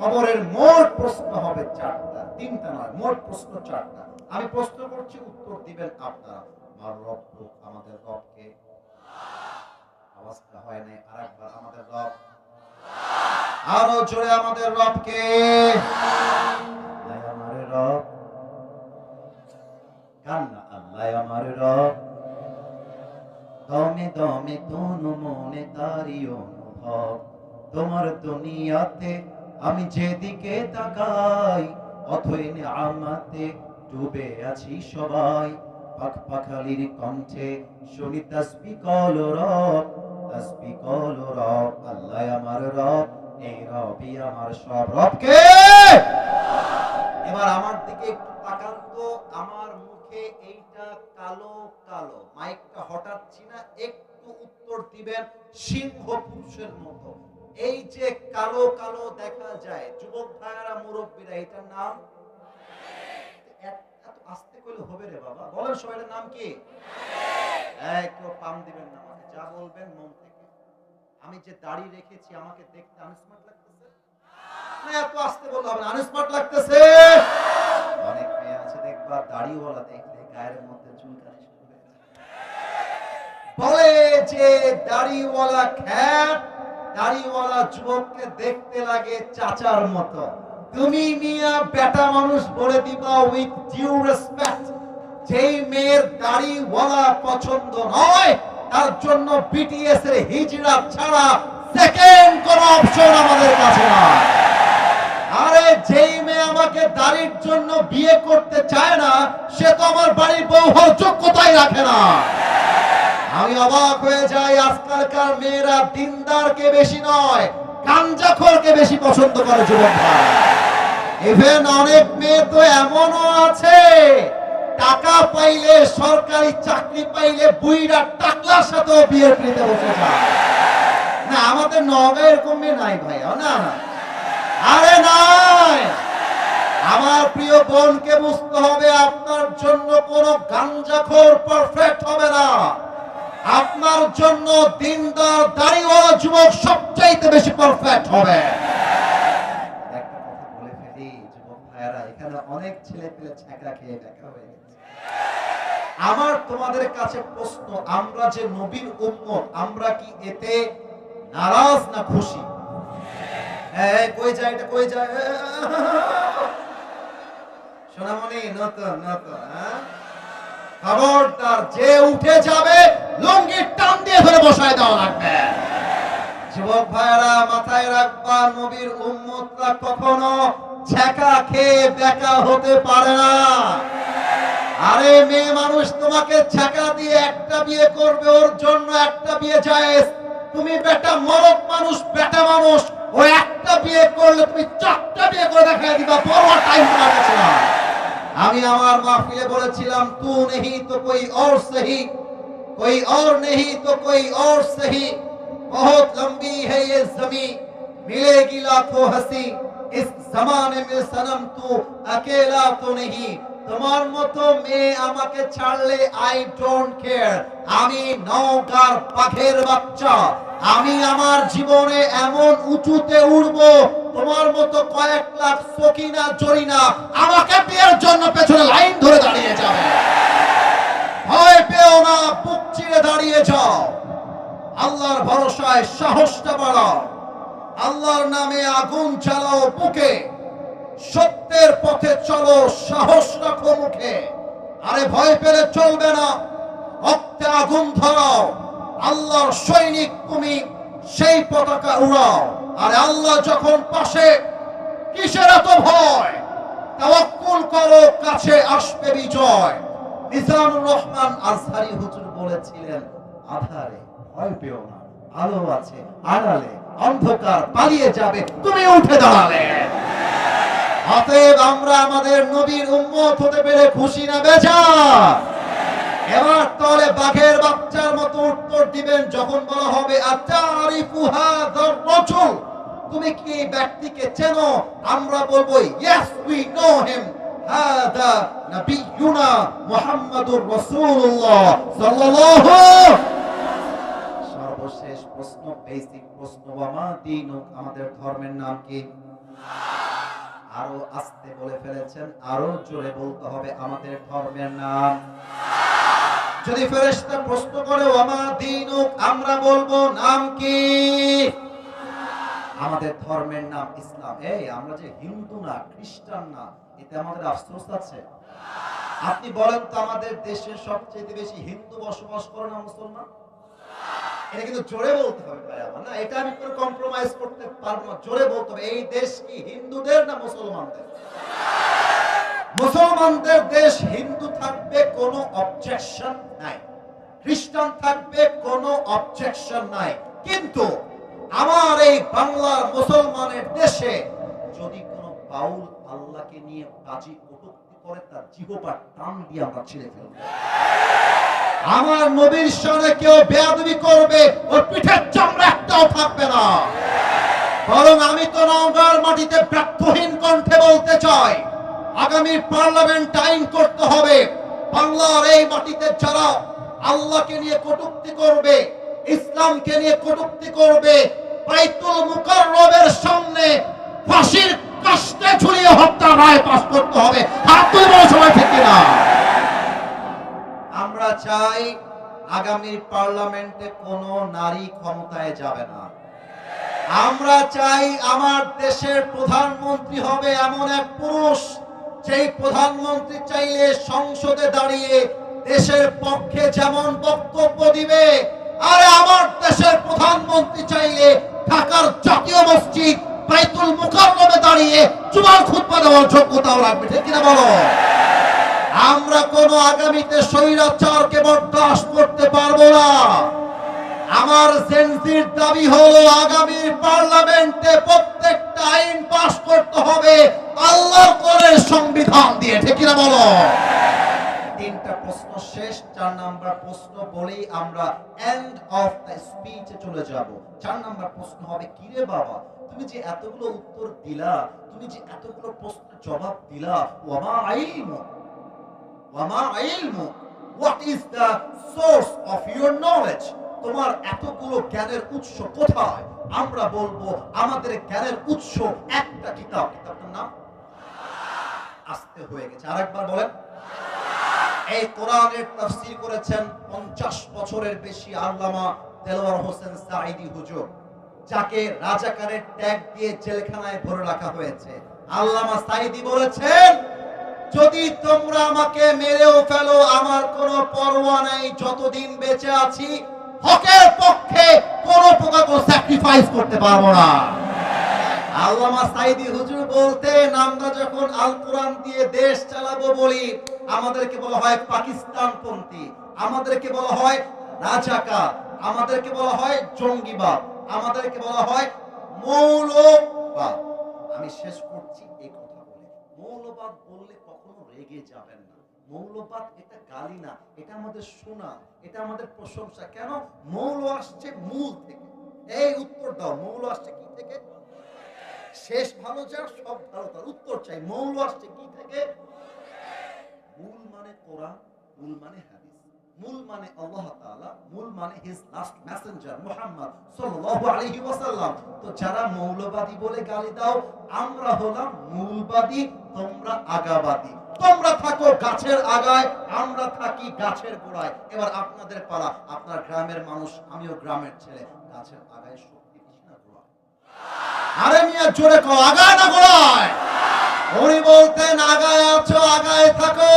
কবরের মোট প্রশ্ন হবে 4টা, 3টা নয়, মোট প্রশ্ন 4টা। আমি প্রশ্ন করছি, উত্তর দিবেন আপনারা। আমার রব, আমাদের রবকে, আওয়াজটা হয় না, আরেকবার, আমাদের রব, আরো জোরে, আমাদের রবকে, আল্লাহ আমার রব, কান্না আল্লাহ আমার রব, দমে দমে তনু মনে তারি অনুভব, তোমার দুনিয়াতে আমি যেদিকে তাকাই অথই নিয়ামতে ডুবে আছি সবাই। পাখ পাখালির কণ্ঠে শুনি তাসবিহ কল রব, তাসবিহ কল রব, আল্লাহ আমার রব, এই রবই আমার সব। রবকে এবার আমার দিকে একটু তাকান তো, আমার মুখে এইটা কালো কালো, মাইকটা হটাচ্ছি না, একটু উত্তর দিবেন সিংহ পুরুষের মতো। এই যে কালো কালো দেখা যায়, যুবক ভাইয়েরা, মুরব্বীরা, এটার নাম? এত আস্তে কইলে হবে রে বাবা, বলেন সবাই, এটার নাম কি? কেউ পাম দিবেন না, আমাকে যা বলবেন মন থেকে। আমি যে দাড়ি রেখেছি আমাকে দেখতে আনস্মার্ট লাগতেছে না? এত আস্তে বললে হবে না, আনস্মার্ট লাগতেছে। অনেক মেয়ে আছে দেখবা দাড়িওয়ালা দেখলে গায়ের মধ্যে চুলকানি শুরু হয়ে যায়, বলে যে দাড়িওয়ালা খ্যাত, দাড়িওয়ালা যুবককে দেখতে লাগে চাচার মতো। তুমি মিয়া বেটা মানুষ বলে দিবা উইথ ডিউ রেসপেক্ট, যেই মেয়ের দাড়িওয়ালা পছন্দ নয় তার জন্য বিটিএস এর হিজড়া ছাড়া সেকেন্ড কোন অপশন আমাদের কাছে নাই। আরে যেই মেয়ে আমাকে দাড়ির জন্য বিয়ে করতে চায় না সে তো আমার বাড়ির বউ হওয়ার যোগ্যতাই রাখে না। আমি অবাক হয়ে যাই, আজকালকার মেয়েরা দিনদারকে বেশি নয় গাঞ্জাখোরকে বেশি পছন্দ করে যুবক ভাই। ইভেন অনেক মেয়ে তো এমনও আছে টাকা পাইলে, সরকারি চাকরি পাইলে বুইরা টাকলার সাথেও বিয়ের পিড়িতে বসে যায়। না, আমাদের নওগাঁয় এরকম মেয়ে নাই ভাই, না না, আরে নাই। আমার প্রিয় বোনকে বুঝতে হবে, আপনার জন্য কোন গাঞ্জাখোর পারফেক্ট হবে না, আপনার জন্য দিনদার দাড়িওয়ালা যুবক সবচাইতে বেশি পারফেক্ট হবে। একটা কথা বলে ফেলি যুবক ভাইয়েরা, এখানে অনেক ছেলে পেলে ছ্যাঁকড়া খেয়ে দেখা হয়ে গেছে। আমার তোমাদের কাছে প্রশ্ন, আমরা যে নবীর উম্মত, আমরা কি এতে নারাজ না খুশি? কই যায় এটা, কই যায় সোনামণি? নতুন নতুন, খবরদার, যে উঠে যাবে লুঙ্গির টান দিয়ে ধরে বসায় দেওয়া লাগবে। যুবক ভাইয়েরা মাথায় রাখবা, নবীর উম্মতরা কখনো ছ্যাঁকা খেয়ে বেকা হতে পারে না। আরে মেয়ে মানুষ তোমাকে ছ্যাঁকা দিয়ে একটা বিয়ে করবে, ওর জন্য একটা বিয়ে জায়েজ। তুমি বেটা মরদ মানুষ, বেটা মানুষ, ও একটা বিয়ে করলে তুমি 4টা বিয়ে করে দেখায় দিবা, বড় টাইম লাগছে না। আমি আমার মাহফিলে বলেছিলাম, তু नहीं तो कोई और सही, कोई और नहीं तो कोई और सही, बहुत लंबी है ये ज़मीं, मिलेगी लाखों हंसी, इस जमाने में सनम तू अकेला तो नहीं, তোমার মতো মেয়ে আমাকে ছাড়লে আই ডোন্ট কেয়ার। আমি নওগাঁর বাঘের বাচ্চা, আমি আমার জীবনে এমন উঁচুতে উঠব, তোমার মতো কয়েক লাখ সকিনা জরিনা আমাকে বিয়ের জন্য পেছনে লাইন ধরে দাঁড়িয়ে যাবে। ভয় পেও না, বুক চিরে দাঁড়িয়ে যাও, আল্লাহর ভরসায় সাহসটা বাড়াও, আল্লাহর নামে আগুন জ্বালাও বুকে, সত্যের পথে চলো, সাহস রাখো মুখে। আরে ভয় পেলে চলবে না, রক্তে আগুন ধরাও, আল্লাহর সৈনিক তুমি, সেই পতাকা উড়াও। আরে আল্লাহ যখন পাশে, কিসের এত ভয়? তাওয়াক্কুল করো, কাছে আসবে বিজয়। মিজানুর রহমান আজহারি হুজুর বলেছিলেন, আধারে ভয় পেও না, আলো আছে আড়ালে, অন্ধকার পালিয়ে যাবে তুমি উঠে দাঁড়ালে। অতএব আমরা আমাদের নবীর উম্মত হতে পেরে খুশি না বেজার? এবার তাহলে বাঘের বাচ্চার মতো উত্তর দিবেন যখন বলা হবে আতারিফু হাযার রাজুল, তুমি কি এই ব্যক্তিকে চেনো? আমরা বলবো ইয়েস উই নো হিম, হাদা নবিয়ুনা মুহাম্মাদুর রাসূলুল্লাহ সাল্লাল্লাহু। সর্বশেষ প্রশ্ন, বেসিক প্রশ্ন, ওয়ামা দীনুক, আমাদের ধর্মের নাম কি? আরো আস্তে বলে ফেলেছেন, আরো জোরে বলতে হবে, আমাদের ধর্মের নাম। যদি ফেরেশতা প্রশ্ন করে ওয়ামা দীনুক, আমরা বলবো নাম কি? আমাদের ধর্মের নাম ইসলাম। এই আমরা যে হিন্দু না, খ্রিস্টান না, এতে আমাদের আফসোস আছে? আপনি বলেন তো, আমাদের দেশে সবচেয়ে বেশি হিন্দু বসবাস করে না মুসলমান? এটা কিন্তু জোরে বলতে হবে ভাই আমার, না এটা আমি কোনো কম্প্রোমাইজ করতে পারবো না, জোরে বলতে হবে। এই দেশ কি হিন্দুদের না মুসলমানদের? মুসলমানদের দেশ, হিন্দু থাকবে কোনো অবজেকশন নাই, খ্রিস্টান থাকবে কোনো অবজেকশন নাই, কিন্তু আমার এই বাংলার মুসলমানের দেশে যদি কোনো বাউল আল্লাহকে নিয়ে বাজি কটূক্তি করে, তার জিহ্বা টান দিয়ে আমরা ছিঁড়ে ফেলবো। আমার নবীর সামনে কেউ বেয়াদবি করবে, ওর পিঠের চামড়া একটাও থাকবে না। বরং আমি তো নওগাঁর মাটিতে ব্যর্থহীন কণ্ঠে বলতে চাই, আগামী পার্লামেন্ট আইন করতে হবে, বাংলার এই মাটিতে যারা আল্লাহকে নিয়ে কটূক্তি করবে, ইসলামকে নিয়ে কটূক্তি করবে, বাইতুল মুকাররমের সামনে ফাঁসির কাস্টে ঝুলিয়ে হত্যা রায় পাস করতে হবে। হাত তুলে বলো সবাই, ঠিক কিনা? আমরা চাই আগামী পার্লামেন্টে কোনো নারী ক্ষমতায় যাবে না। আমরা চাই আমার দেশের প্রধানমন্ত্রী হবে এমন এক পুরুষ, যেই প্রধানমন্ত্রী চাইলে সংসদে দাঁড়িয়ে দেশের পক্ষে যেমন বক্তব্য দিবে, আর আমার দেশের প্রধানমন্ত্রী চাইলে ঢাকার জাতীয় মসজিদ বাইতুল মুকাররমে দাঁড়িয়ে জুমার খুতবা দেওয়ার যোগ্যতাও রাখবে, ঠিক কিনা বলো? আমরা কোন আগামীতে স্বৈরাচারকে বরদাস্ত করতে পারবো না। আমার জেনজির দাবি হলো, আগামী পার্লামেন্টে প্রত্যেকটা আইন পাস করতে হবে আল্লাহর কোরআনের সংবিধান দিয়ে, ঠিক কিনা বলো? তিনটা প্রশ্ন শেষ, 4 নাম্বার প্রশ্ন বলেই আমরা এন্ড অফ দ্য স্পিচে চলে যাব। 4 নাম্বার প্রশ্ন হবে, কিরে বাবা তুমি যে এতগুলো উত্তর দিলা, তুমি যে এতগুলো প্রশ্নের জবাব দিলা, ওয়ামা ইলমু, ওয়ামা ইলমু, what is the source of your knowledge? তোমার এতগুলো জ্ঞানের উৎস কোথায়? আমরা বলবো আমাদের জ্ঞানের উৎস একটা কিতাব, কিতাবটার নাম আস্তে হয়ে গেছে, আরেকবার বলেন। এই কোরআনের তাফসীর করেছেন 50 বছরের বেশি আল্লামা দেলোয়ার হোসেন সাঈদী হুজুর, যাকে রাজাকারের ট্যাগ দিয়ে জেলখানায় ভরে রাখা হয়েছে। আল্লামা সাঈদী বলেছেন, যদি তোমরা আমাকে মেরেও ফেলো আমার কোনো পরোয়া নেই, যতদিন বেঁচে আছি হকের পক্ষে কোনো প্রকার কোনো স্যাক্রিফাইস করতে পারবো না। আল্লামা সাঈদী হুজুর বলতেন, আমরা যখন আল কোরআন দিয়ে দেশ চালাবো বলি, আমাদেরকে বলা হয় পাকিস্তানপন্থী, আমাদেরকে বলা হয় রাজাকার, আমাদেরকে বলা হয় জঙ্গিবাদ, আমাদেরকে বলা হয় মৌলবাদ। আমি শেষ করছি এই কথা বলে, মৌলবাদ বললে কখনো রেগে যাবেন না। মৌলবাদ এটা গালি না, এটা আমাদের শোনা, এটা আমাদের প্রশংসা। কেন? মৌল আসছে মূল থেকে। এই উত্তর দাও, মৌল আসছে কি থেকে? শেষ ভালো যার সব ভালো তার, উত্তর চাই। মৌল আসছে কি থেকে? কোরআন, মূল মানে হাদিস, মূল মানে আল্লাহ তাআলা, মূল মানে হিজ লাস্ট মেসেঞ্জার মুহাম্মদ সাল্লাল্লাহু আলাইহি ওয়াসাল্লাম। তো যারা মৌলবাদী বলে গালি দাও, আমরা হলাম মূলবাদী, তোমরা আগাবাদী। তোমরা থাকো গাছের আগায়, আমরা থাকি গাছের গোড়ায়। এবার আপনাদের পালা, আপনার গ্রামের মানুষ, আমিও গ্রামের ছেলে। গাছের আগায় শক্তি বেশি না গোড়ায়? আরে মিয়া জোরে কও, আগায় না গোড়ায়? উনি বলতেন আগায় আছো, আগায় থাকো,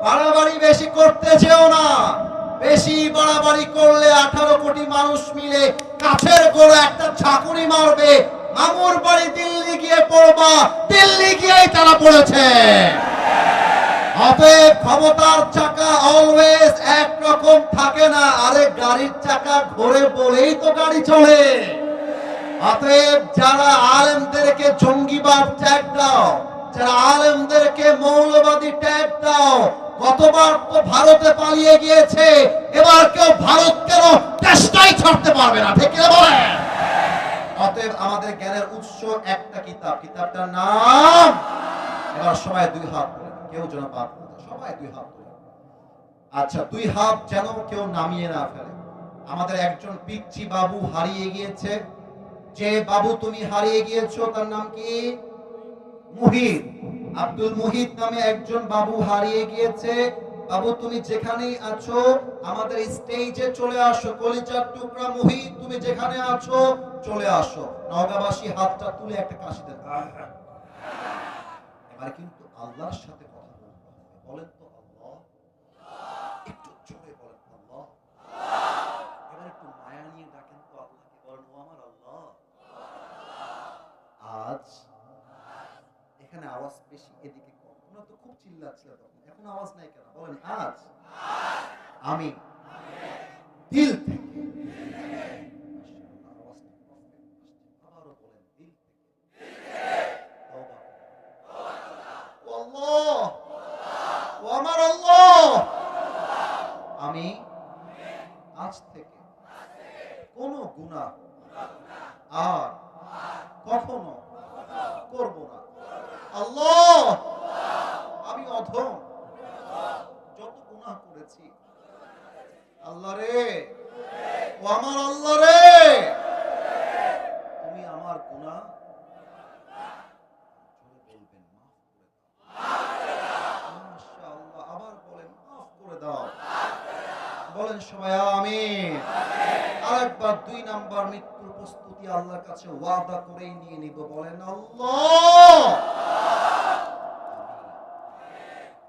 বাড়াবাড়ি বেশি করতে যেও না। বেশি বাড়াবাড়ি করলে 18 কোটি মানুষ মিলে কাছের গোড়া একটা ঝাঁকুনি মারবে। মামুর বাড়ি দিল্লি গিয়ে পড়বা, দিল্লি গিয়েই তারা পড়েছে। অতএব ক্ষমতার চাকা অলওয়েজ একরকম থাকে না। আরে গাড়ির চাকা ঘোরে বলেই তো গাড়ি চলে। অতএব যারা আলেমদেরকে জঙ্গিবাদ ট্যাগ দাও, যারা আলেমদেরকে মৌলবাদী ট্যাগ দাও, গতবার তো ভারতে পালিয়ে গিয়েছে, এবার কেউ ভারতকে চেষ্টাই ছাড়তে পারবে না, ঠিক কিনা বলেন? অতএব আমাদের জ্ঞানের উৎস একটা কিতাব, কিতাবটার নাম, এবার সবাই দুই হাত তুলে, কেউ যেন বাদ না যায়, সবাই দুই হাত তুলে। আচ্ছা, দুই হাত যেন কেউ নামিয়ে না ফেলে। আমাদের একজন পিচ্চি বাবু হারিয়ে গিয়েছে। যে বাবু তুমি হারিয়ে গিয়েছো তার নাম কি? মুহিত। আব্দুল মুহিত নামে একজন বাবু হারিয়ে গিয়েছে। বাবু তুমি যেখানেই আছো আমাদের স্টেজে চলে আসো। কলিজার টুকরা মুহিত, তুমি যেখানে আছো চলে আসো। নওগাঁবাসী হাতটা তুলে একটা কাশি দেন। এবার কিন্তু আল্লাহর সাথে কথা বলতে হবে। বলেন তো আল্লাহ, একটু জোরে বলেন আল্লাহ। এবার একটু মায়া নিয়ে ডাকেন তো আল্লাহকে, বলেন ও আমার আল্লাহ। আজ এখানে আওয়াজ বেশি, এদিকে কম। তোমরা তো খুব চিল্লাচ্ছিলে তখন, এখন আওয়াজ নাই কেন? বলেন আজ আমি দিল থেকে, আবারও বলেন দিল থেকে তওবা ও আল্লাহ, ও আমার আল্লাহ, আমি আজ থেকে কোনো গুনাহ আর কখনো করব না। আল্লাহ, আমি অধম, যত গুনাহ করেছি, আল্লাহ রে, ও আমার আল্লাহ রে, তুমি আমার গুনাহ বলবেন মাফ করে দাও। মাশাআল্লাহ, আবার বলেন মাফ করে দাও। বলেন সবাই আমিন। আরেকবার 2 নাম্বার মৃত্যুর প্রস্তুতি আল্লাহর কাছে ওয়াদা করেই নিয়ে নিব। বলেন আল্লাহ,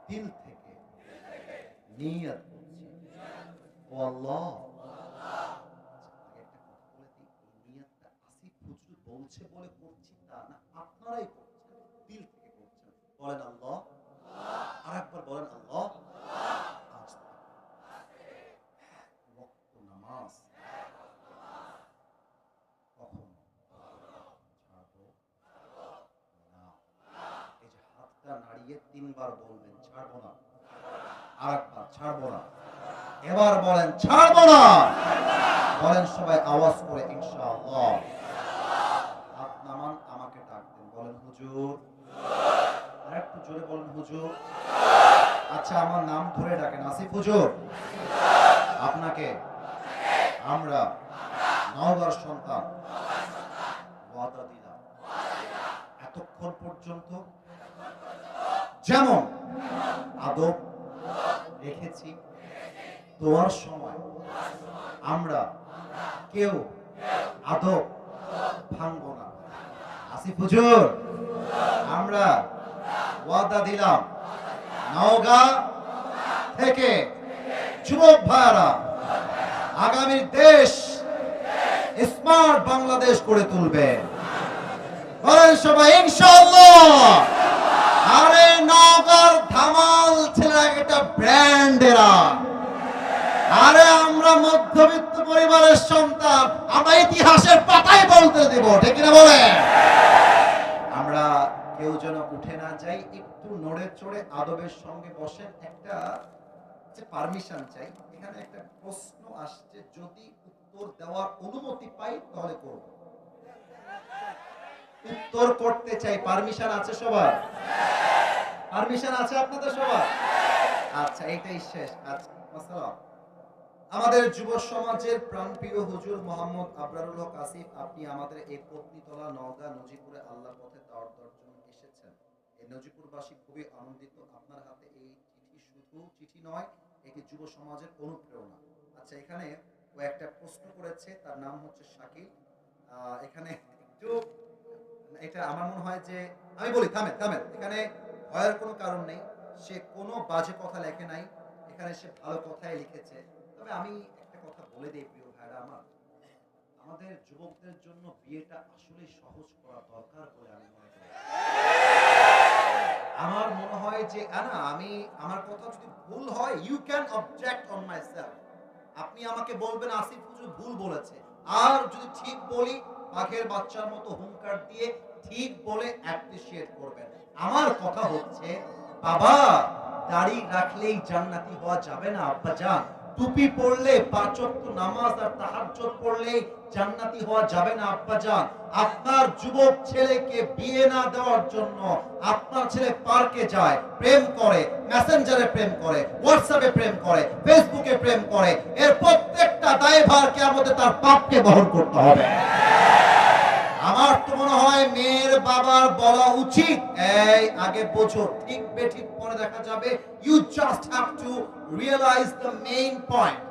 দিল থেকে নিয়ত করছি, ও আল্লাহ। একটা কথা বলে দিই, এই নিয়তটা আসিফ হুজুর বলছে বলে করছি তা না, আপনারাই করছেন, দিল থেকে করছেন। বলেন আল্লাহ, আরেকবার বলেন আল্লাহ। আজ ওয়াক্ত নামাজ কখনো ছাড়বো না। এই যে হাতটা নাড়িয়ে 3 বার বলবেন ছাড়বো না, আরেকবার ছাড়বো না, এবার বলেন ছাড়বো না। বলেন সবাই আওয়াজ করে ইনশাআল্লাহ। হাত নামান, আমাকে ডাকবেন, বলেন হুজুর। আরেকটু জোরে বলেন হুজুর। আচ্ছা, আমার নাম ধরে ডাকেন, আসিফ হুজুর। আপনাকে আমরা নওগাঁর সন্তান ওয়াদা দিলাম, এতক্ষণ পর্যন্ত যেমন আদব রেখেছি, দোয়ার সময় আমরা কেউ আদব ভাঙব না। আসিফ হুজুর, আমরা ওয়াদা দিলাম নওগাঁ থেকে যুবক ভাইরা আগামী দেশ স্মার্ট বাংলাদেশ করে তুলবে। বলেন সবাই ইনশাআল্লাহ। আরে নওগাঁর ধামাল ছেলেরা একটা ব্র্যান্ডেরা। আরে আমরা মধ্যবিত্ত পরিবারের সন্তান, আমরা ইতিহাসের পাতায় বলতে দেব, ঠিক কিনা বলেন? আমরা কেউ যেন উঠে না যাই, একটু নড়ে চড়ে আদবের সঙ্গে বসেন। একটা পারমিশন চাই, এখানে একটা প্রশ্ন আসছে, যদি উত্তর দেওয়ার অনুমতি পাই তাহলে করব। উত্তর করতে চাই, পারমিশন আছে সবার? পারমিশন আছে আপনাদের সবার? আচ্ছা এটাই শেষ। আচ্ছা মাশাআল্লাহ। আমাদের যুব সমাজের প্রাণপ্রিয় হুজুর মোহাম্মদ আবরারুল হক আসিফ, আপনি আমাদের এই পত্নীতলা নওগাঁ নজিপুরে আল্লাহর পথে দাওয়াত দেওয়ার জন্য এসেছেন। এই নজিপুরবাসী খুবই আনন্দিত। আপনার হাতে এই চিঠি শুধু চিঠি নয়, এটি যুব সমাজের অনুপ্রেরণা। আচ্ছা এখানে ও একটা প্রশ্ন করেছে, তার নাম হচ্ছে শাকিল। এখানে একটু এটা আমার মনে হয় যে আমি বলি থামেন থামেন, এখানে ভয়ের কোনো কারণ নেই। সে কোনো বাজে কথা লেখে নাই, এখানে সে ভালো কথাই লিখেছে। তবে আমি একটা কথা বলে দেই প্রিয় ভাইরা আমার, আমাদের যুবকদের জন্য বিয়েটা আসলে সহজ করা দরকার বলে আমি মনে করি। আমার মনে হয় যে না, আমি আমার কথা যদি ভুল হয়, you can object on myself. আপনি আমাকে বলবেন আসিফ হুজুর ভুল বলেছে। আর যদি ঠিক বলি, বাঘের বাচ্চার মতো হুঙ্কার দিয়ে ঠিক বলে অ্যাপ্রিশিয়েট করবেন। আমার কথা হচ্ছে, বাবা দাড়ি রাখলেই জান্নাতি হওয়া যাবে না আব্বাজান। টুপি পরলে, পাঁচ ওয়াক্ত নামাজ আর তাহাজ্জুদ পড়লেই জান্নাতি হওয়া যাবে না আব্বাজান। আপনার যুবক ছেলেকে বিয়ে না দেওয়ার জন্য আপনার ছেলে পার্কে যায়, প্রেম করে, মেসেঞ্জারে প্রেম করে, হোয়াটসঅ্যাপে প্রেম করে, ফেসবুকে প্রেম করে, এর প্রত্যেকটা দায়ভার কিয়ামতে তার বাপকে বহন করতে হবে। আমার তো মনে হয় মেয়ের বাবার বলা উচিত, এই আগে বোঝো, ঠিক বেঠিক পরে দেখা যাবে। You just have to realise the main point.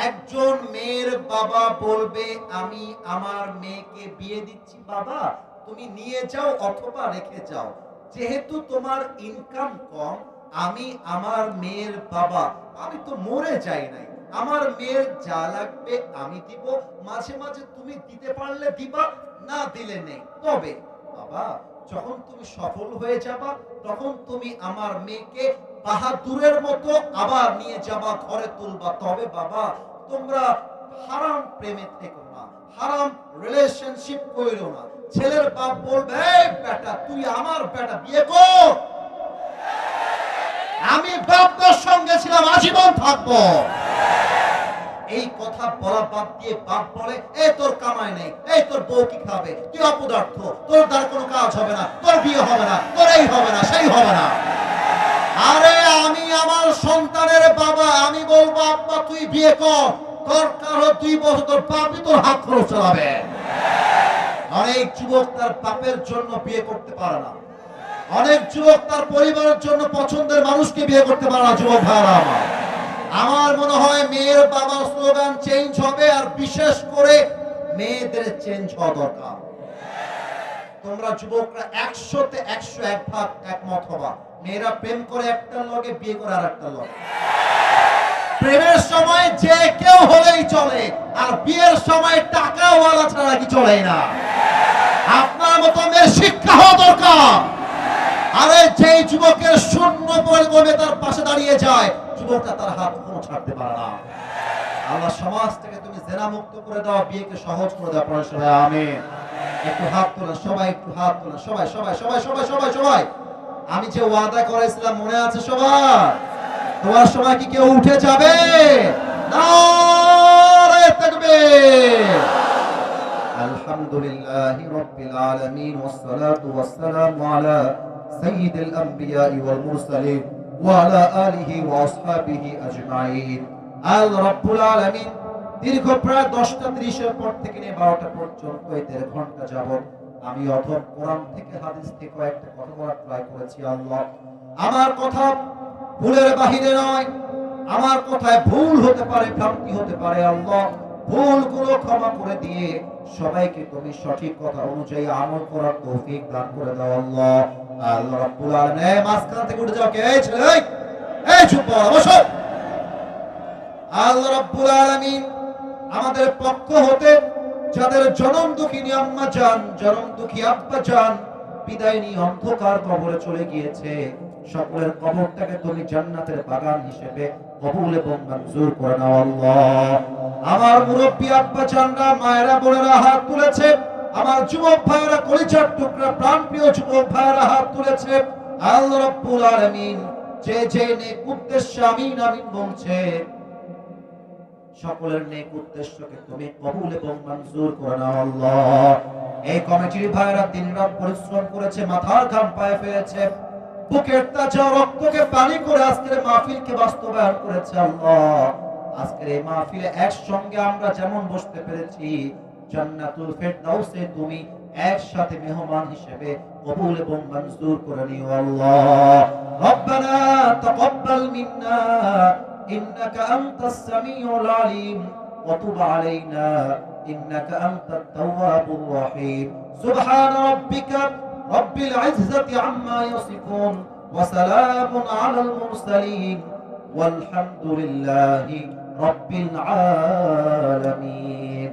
একজন মেয়ের বাবা বলবে, আমি আমার মেয়েকে বিয়ে দিচ্ছি বাবা, তুমি নিয়ে যাও অথবা রেখে যাও। যেহেতু তোমার ইনকাম কম, আমি আমার মেয়ের বাবা, আমি তো মরে যাই নাই, আমার মেয়ের যা লাগবে আমি দিব, মাঝে মাঝে তুমি দিতে পারলে দিবা, না দিলে নেই। তবে বাবা যখন তুমি সফল হয়ে যাবা, তখন তুমি আমার মেয়েকে বাহাদুরের মতো আবার নিয়ে যাবা, ঘরে তুলবা। তবে বাবা তোমরা হারাম প্রেমে থেকো না, হারাম রিলেশনশিপ কইরো না। ছেলের বাপ বলবে, এই বেটা তুই আমার বেটা, বিয়ে কর। আমি বাপটার সঙ্গে ছিলাম, আজীবন থাকবো। এই কথা বলা বাদ দিয়ে বাপ বলে, এই তোর কামাই নেই, এই তোর বউ কি খাবে, তুই অপদার্থ, তোর দ্বারা কোনো কাজ হবে না, তোর বিয়ে হবে না, তোর এই হবে না, সেই হবে না। আরে আমি আমার সন্তানের বাবা, আমি বলবো আব্বা তুই বিয়ে কর, দরকার হয় 2 বছর তোর বাপই তোর হাত খরচ চালাবে। অনেক যুবক তার বাপের জন্য বিয়ে করতে পারে না, অনেক যুবক তার পরিবারের জন্য পছন্দের মানুষকে বিয়ে করতে পারে না। যুবক ভাইরা আমার মনে হয় মেয়ের বাবার স্লোগান চেঞ্জ হবে, আর বিশেষ করে মেয়েদের চেঞ্জ হওয়া দরকার। তোমরা যুবকরা 100-তে 101 ভাগ একমত হবা, মেয়েরা প্রেম করে একটার লগে, বিয়ে করে আরেকটার লগে। প্রেমের সময় যে কেউ হলেই চলে, আর বিয়ের সময় টাকাওয়ালা ছাড়া কি চলে না। আপনার মতো মেয়ের শিক্ষা হওয়া দরকার। আরে যে যুবকের শূন্য পরিগণে তার পাশে দাঁড়িয়ে যায়, যুবকটা তার হাত কোনো ছাড়তে পারে না। আল্লাহ সমাজ থেকে তুমি জেনা মুক্ত করে দাও, বিয়েকে সহজ করে দাও। পরে সবাই আমিন। একটু হাত তোলেন সবাই, একটু হাত তোলেন সবাই সবাই সবাই সবাই সবাই সবাই। আমি যে ওয়াদা করেছিলাম মনে আছে সবার? তোমার সময় কি কেউ উঠে যাবে? নারে তাকবীর। আলহামদুলিল্লাহি রাব্বিল আলামিন ওয়াসসালাতু ওয়াসসালামু আলা সাইয়্যিদিল আমবিয়াই ওয়াল মুরসালিন ওয়া আলা আলিহি ওয়া আসহাবিহি আজমাইন। আল্লাহ রাব্বুল আলামিন দীর্ঘ প্রায় 10টা 30 পর থেকে নিয়ে 12টা পর্যন্ত এই 1.5 ঘন্টা যাবত আমি অথবা কোরআন থেকে হাদিস থেকে কয়েকটা কথা বলার ট্রাই করেছি। আল্লাহ আমার কথা ভুলের বাহিরে নয়, আমার কথায় ভুল হতে পারে, ভ্রান্তি হতে পারে। আল্লাহ ভুলগুলো ক্ষমা করে দিয়ে সবাইকে তুমি সঠিক কথা অনুযায়ী আমল করার তৌফিক দান করে দাও। আল্লাহ আল্লাহ রাব্বুল আলামিন, এই মাঝখান থেকে উঠে যাও কে? এই ছেলে, এই চুপ কর, বসো। আল্লাহ রাব্বুল আলামিন আমাদের পক্ষ হতে যাদের জনম দুঃখিনী আম্মা জান, জনম দুঃখী আব্বা জান বিদায় নিয়ে অন্ধকার কবরে চলে গিয়েছে, সকলের কবরটাকে তুমি জান্নাতের বাগান হিসেবে কবুল এবং মঞ্জুর করে নাও। আল্লাহ আমার মুরব্বী আব্বা জানরা, মায়েরা, বোনেরা হাত তুলেছে, আমার যুবক ভাইয়েরা, কলিজার টুকরা প্রাণপ্রিয় যুবক ভাইয়েরা হাত তুলেছে। আল্লাহ রাব্বুল আলামিন যে যে নেক উদ্দেশ্যে আমিন আমিন বলছে, সকলের নেক উদ্দেশ্যকে তুমি কবুল এবং মঞ্জুর করে নাও। আল্লাহ এই কমিটির ভাইরা দিনরাত পরিশ্রম করেছে, মাথার ঘাম পায়ে ফেলেছে, বুকের তাজা রক্তকে পানি করে আজকের মাহফিলকে বাস্তবায়ন করেছে আল্লাহ। আজকের এই মাহফিলে একসঙ্গে আমরা যেমন বসতে পেরেছি, জান্নাতুল ফেরদাউসে তুমি একসাথে মেহমান হিসেবে কবুল এবং মঞ্জুর করে নিও আল্লাহ। রব্বানা তাকাব্বাল মিন্না ইন্নাকা আনতাস সামিউল আলিম ওয়া তুব আলাইনা ইন্নাকা আনতাত তাওয়াবুর রহিম। সুবহানা রাব্বিকা রাব্বিল ইজ্জাতি আম্মা ইয়াসিফুন ওয়া সালামুন আলাল মুরসালিন ওয়ালহামদুলিল্লাহি রাব্বিল আলামিন।